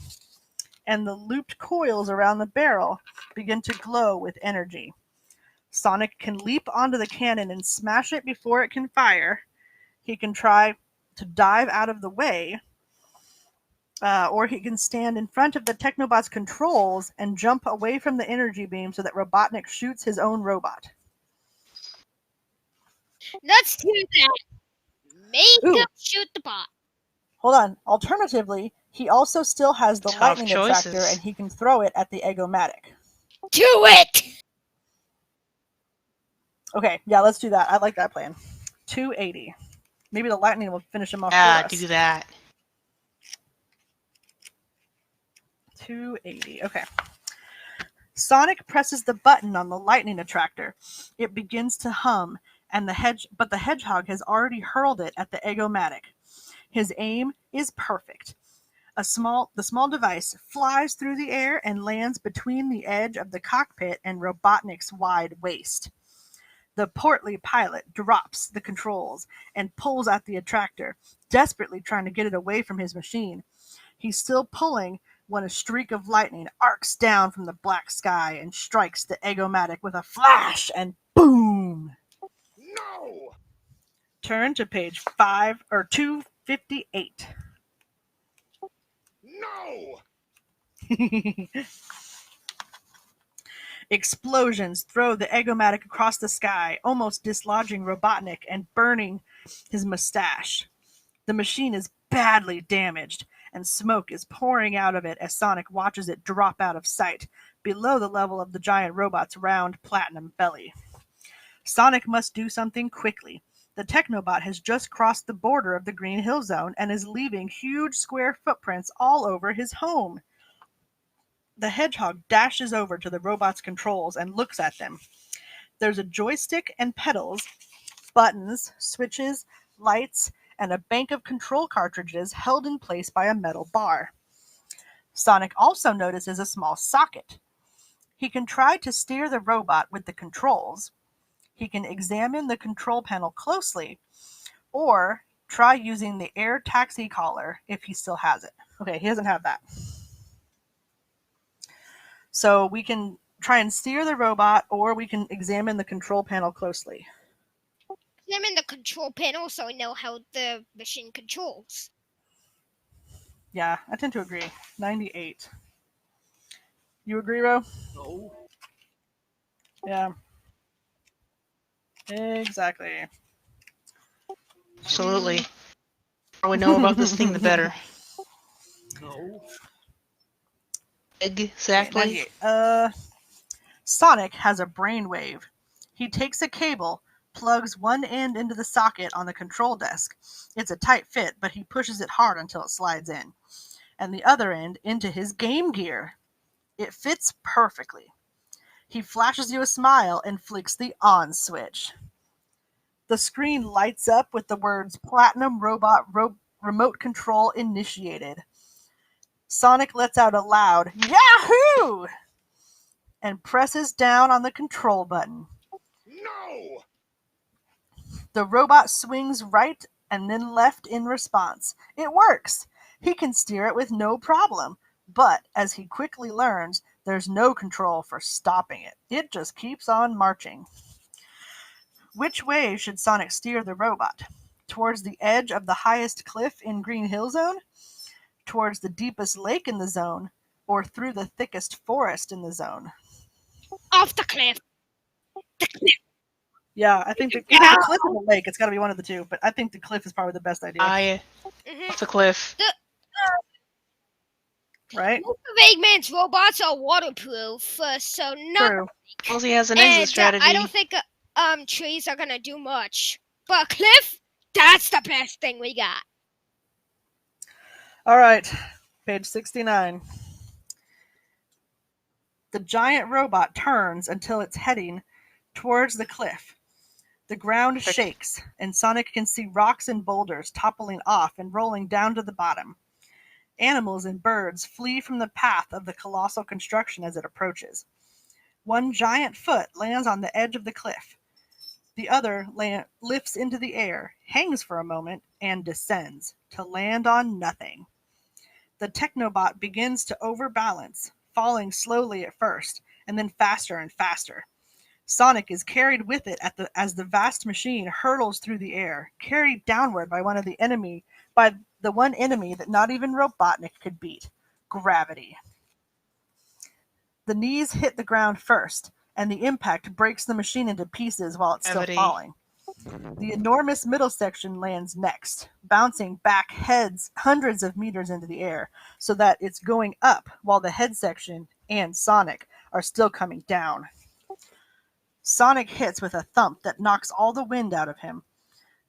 and the looped coils around the barrel begin to glow with energy. Sonic can leap onto the cannon and smash it before it can fire. He can try to dive out of the way, or he can stand in front of the Technobot's controls and jump away from the energy beam so that Robotnik shoots his own robot. Let's do that. Make Ooh. him shoot the bot. Hold on. Alternatively, he also still has the Tough lightning choices. attractor, and he can throw it at the Eggomatic. Do it. Okay, yeah, let's do that. I like that plan. 280. Maybe the lightning will finish him off Yeah, for us. do that. 280. Okay. Sonic presses the button on the lightning attractor. It begins to hum, and the Hedgehog has already hurled it at the Eggomatic. His aim is perfect. The small device flies through the air and lands between the edge of the cockpit and Robotnik's wide waist. The portly pilot drops the controls and pulls at the attractor, desperately trying to get it away from his machine. He's still pulling when a streak of lightning arcs down from the black sky and strikes the Eggomatic with a flash and boom! No! Turn to page 5 or 258. No! Explosions throw the Eggomatic across the sky, almost dislodging Robotnik and burning his mustache. The machine is badly damaged, and smoke is pouring out of it as Sonic watches it drop out of sight, below the level of the giant robot's round platinum belly. Sonic must do something quickly. The Technobot has just crossed the border of the Green Hill Zone and is leaving huge square footprints all over his home. The Hedgehog dashes over to the robot's controls and looks at them. There's a joystick and pedals, buttons, switches, lights, and a bank of control cartridges held in place by a metal bar. Sonic also notices a small socket. He can try to steer the robot with the controls. He can examine the control panel closely, or try using the air taxi collar if he still has it. Okay, he doesn't have that. So we can try and steer the robot, or we can examine the control panel closely. Examine the control panel so I know how the machine controls. Yeah, I tend to agree. 98. You agree, Ro? No. Yeah. Exactly. Absolutely. The more we know about this thing, the better. No. Exactly. 98. Sonic has a brainwave. He takes a cable, plugs one end into the socket on the control desk. It's a tight fit, but he pushes it hard until it slides in. And the other end into his Game Gear. It fits perfectly. He flashes you a smile and flicks the on switch. The screen lights up with the words Platinum Robot Remote Control Initiated. Sonic lets out a loud Yahoo! And presses down on the control button. No! The robot swings right and then left in response. It works! He can steer it with no problem. But, as he quickly learns, there's no control for stopping it. It just keeps on marching. Which way should Sonic steer the robot? Towards the edge of the highest cliff in Green Hill Zone? Towards the deepest lake in the zone? Or through the thickest forest in the zone? Off the cliff. The cliff. Yeah, I think either the cliff or the lake. It's got to be one of the two, but I think the cliff is probably the best idea. Off the cliff. Right? Most of Eggman's robots are waterproof, so not. True. Well, he has an exit And strategy. I don't think trees are gonna do much. But cliff, that's the best thing we got. All right, page 69. The giant robot turns until it's heading towards the cliff. The ground shakes, and Sonic can see rocks and boulders toppling off and rolling down to the bottom. Animals and birds flee from the path of the colossal construction as it approaches. One giant foot lands on the edge of the cliff. The other lifts into the air, hangs for a moment, and descends, to land on nothing. The Technobot begins to overbalance, falling slowly at first, and then faster and faster. Sonic is carried with it as the vast machine hurtles through the air, carried downward by the one enemy that not even Robotnik could beat, gravity. The knees hit the ground first, and the impact breaks the machine into pieces while it's still falling. The enormous middle section lands next, bouncing back hundreds of meters into the air, so that it's going up while the head section and Sonic are still coming down. Sonic hits with a thump that knocks all the wind out of him.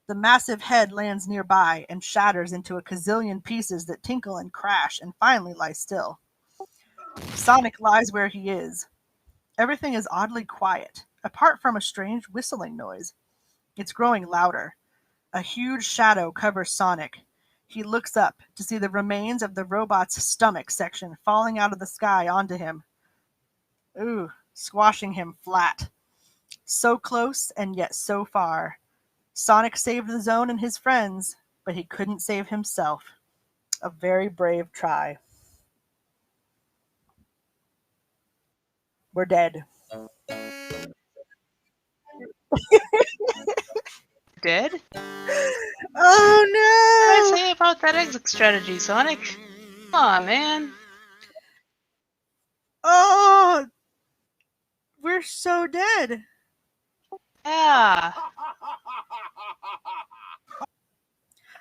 The massive head lands nearby and shatters into a gazillion pieces that tinkle and crash and finally lie still. Sonic lies where he is. Everything is oddly quiet, apart from a strange whistling noise. It's growing louder. A huge shadow covers Sonic. He looks up to see the remains of the robot's stomach section falling out of the sky onto him. Ooh, squashing him flat. So close and yet so far. Sonic saved the zone and his friends, but he couldn't save himself. A very brave try. We're dead. Dead? What Oh did I no! say about that exit strategy, Sonic? Come on, man. Oh, we're so dead. Yeah.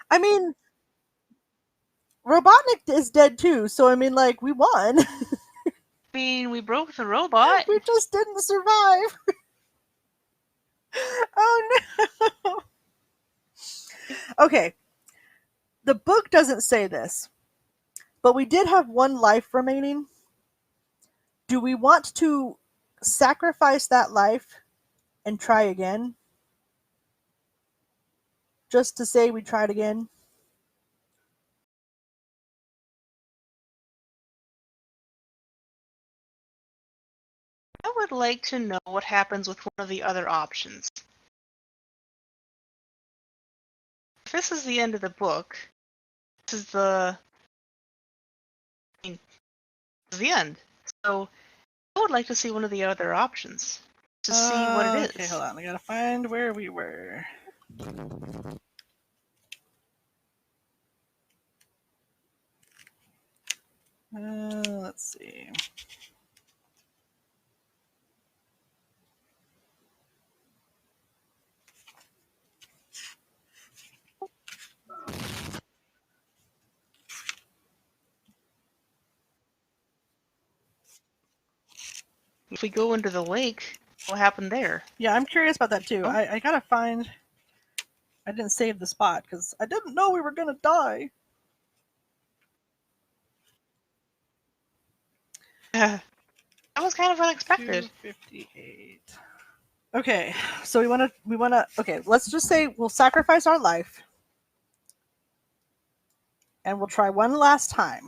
I mean, Robotnik is dead too, so I mean, like, we won. I mean, we broke the robot. We just didn't survive. Oh no. Okay. The book doesn't say this, but we did have one life remaining. Do we want to sacrifice that life and try again? Just to say we tried again? I would like to know what happens with one of the other options. If this is the end of the book, this is the end. So I would like to see one of the other options to see what it is. Okay, hold on. I gotta find where we were. Let's see. If we go into the lake, what happened there? Yeah, I'm curious about that too. Oh. I gotta find. I didn't save the spot because I didn't know we were gonna die. That was kind of unexpected. 258. Okay, so we wanna. Okay, let's just say we'll sacrifice our life, and we'll try one last time.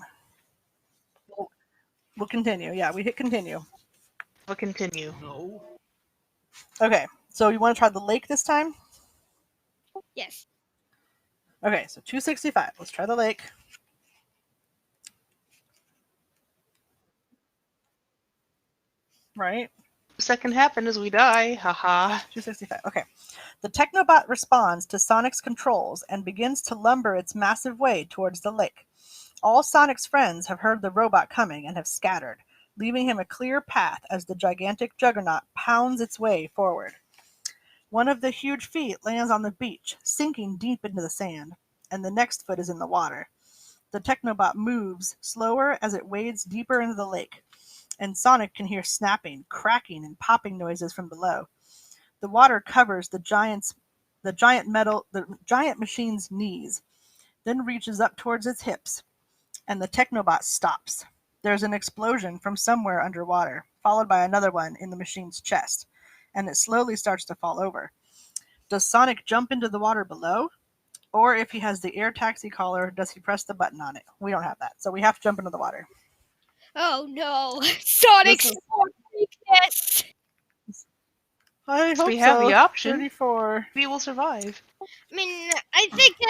We'll continue. Yeah, we hit continue. We'll continue. No. Okay, so you want to try the lake this time? Yes. Okay, so 265. Let's try the lake. Right? What's can happen is we die. Haha. 265. Okay. The Technobot responds to Sonic's controls and begins to lumber its massive way towards the lake. All Sonic's friends have heard the robot coming and have scattered, leaving him a clear path as the gigantic juggernaut pounds its way forward. One of the huge feet lands on the beach, sinking deep into the sand, and the next foot is in the water. The Technobot moves slower as it wades deeper into the lake, and Sonic can hear snapping, cracking, and popping noises from below. The water covers the giant machine's knees, then reaches up towards its hips, and the Technobot stops. There's an explosion from somewhere underwater, followed by another one in the machine's chest, and it slowly starts to fall over. Does Sonic jump into the water below? Or if he has the air taxi collar, does he press the button on it? We don't have that, so we have to jump into the water. Oh no. Sonic's weakness. I hope we have so. the option. 34. We will survive. I mean, I think that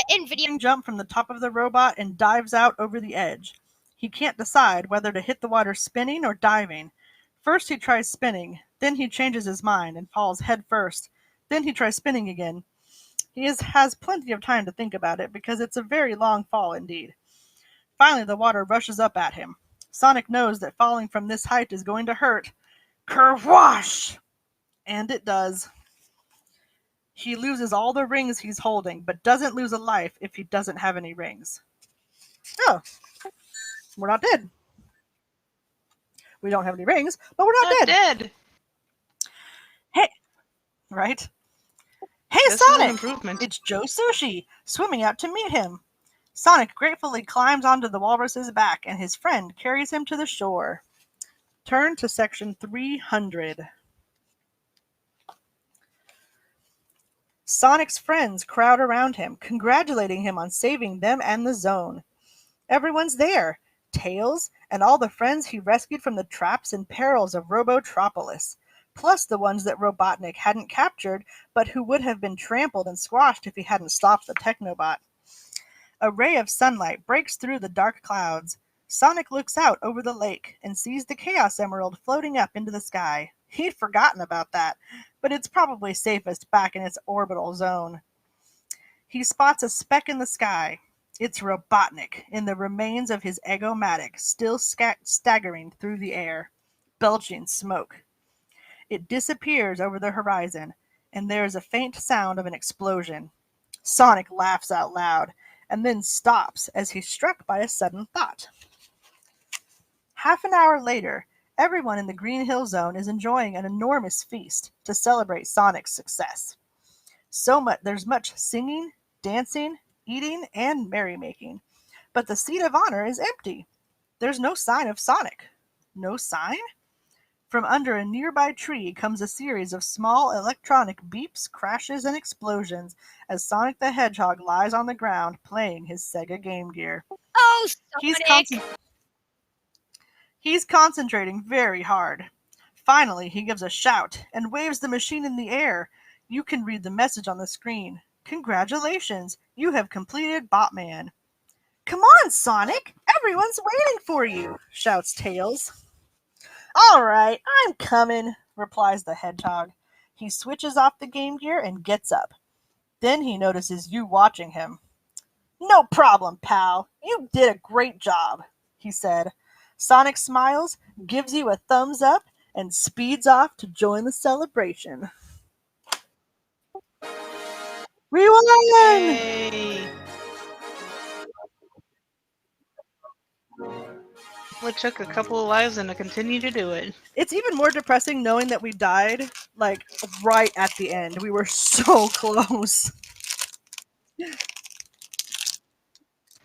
in video Jump from the top of the robot and dives out over the edge. He can't decide whether to hit the water spinning or diving. First he tries spinning, then he changes his mind and falls head first. Then he tries spinning again. He has plenty of time to think about it because it's a very long fall indeed. Finally, the water rushes up at him. Sonic knows that falling from this height is going to hurt. Kerwash! And it does. He loses all the rings he's holding, but doesn't lose a life if he doesn't have any rings. Oh, we're not dead. We don't have any rings, but we're not dead. Hey, right? Hey, This is an Sonic! improvement. It's Joe Sushi, swimming out to meet him. Sonic gratefully climbs onto the walrus's back, and his friend carries him to the shore. Turn to section 300. Sonic's friends crowd around him, congratulating him on saving them and the zone. Everyone's there. Tails, and all the friends he rescued from the traps and perils of Robotropolis, plus the ones that Robotnik hadn't captured, but who would have been trampled and squashed if he hadn't stopped the Technobot. A ray of sunlight breaks through the dark clouds. Sonic looks out over the lake and sees the Chaos Emerald floating up into the sky. He'd forgotten about that, but it's probably safest back in its orbital zone. He spots a speck in the sky. It's Robotnik, in the remains of his Eggomatic, still staggering through the air, belching smoke. It disappears over the horizon, and there is a faint sound of an explosion. Sonic laughs out loud, and then stops as he's struck by a sudden thought. Half an hour later, everyone in the Green Hill Zone is enjoying an enormous feast to celebrate Sonic's success. There's much singing, dancing, eating, and merrymaking. But the seat of honor is empty. There's no sign of Sonic. No sign? From under a nearby tree comes a series of small electronic beeps, crashes, and explosions as Sonic the Hedgehog lies on the ground playing his Sega Game Gear. Oh, He's, Sonic! he's concentrating very hard. Finally, he gives a shout and waves the machine in the air. You can read the message on the screen. Congratulations, you have completed Botman. Come on, Sonic! Everyone's waiting for you, shouts Tails. All right, I'm coming, replies the Hedgehog. He switches off the Game Gear and gets up. Then he notices you watching him. No problem, pal. You did a great job, he said. Sonic smiles, gives you a thumbs up, and speeds off to join the celebration. We won! Yay! It took a couple of lives and to continue to do it. It's even more depressing knowing that we died, like, right at the end. We were so close. Oh,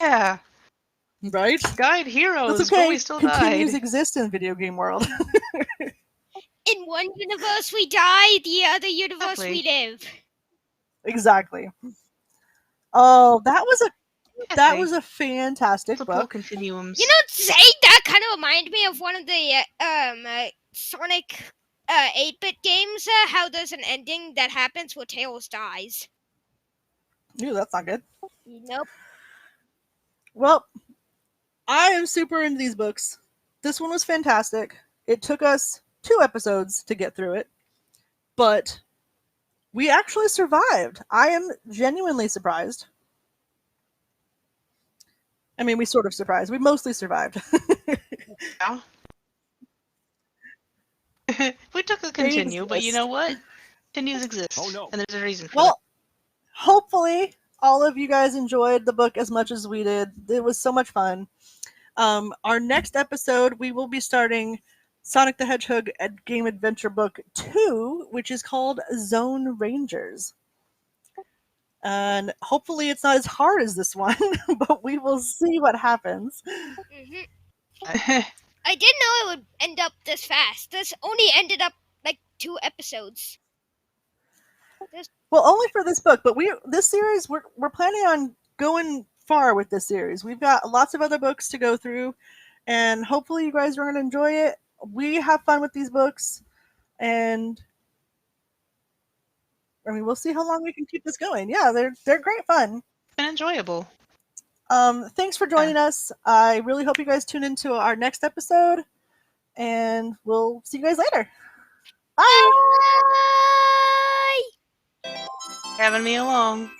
Yeah, Right? guide heroes, That's but okay. we still Continues died. exist in the video game world. in one universe we die, the other universe we Exactly. live. Exactly. Oh, that was Exactly. a fantastic Multiple book. continuums. You know, saying that kind of reminded me of one of the Sonic 8-bit games. How there's an ending that happens where Tails dies. Ew, that's not good. Nope. Well, I am super into these books. This one was fantastic. It took us 2 episodes to get through it, but we actually survived. I am genuinely surprised. I mean, we sort of survived. We mostly survived. Yeah. We took a They continue, but you exist. know what? Continues exist. Oh, no. And there's a reason for Well, hopefully all of you guys enjoyed the book as much as we did. It was so much fun. Our next episode, we will be starting Sonic the Hedgehog Game Adventure Book 2, which is called Zone Rangers. And hopefully it's not as hard as this one, but we will see what happens. Mhm. that. I didn't know it would end up this fast. This only ended up like 2 episodes. Well, only for this book, but this series we're planning on going far with this series. We've got lots of other books to go through, and hopefully you guys are going to enjoy it. We have fun with these books, and I mean, we'll see how long we can keep this going. Yeah, they're great fun. Been enjoyable. Thanks for joining us. I really hope you guys tune into our next episode, and we'll see you guys later. Bye. Bye! Having me along.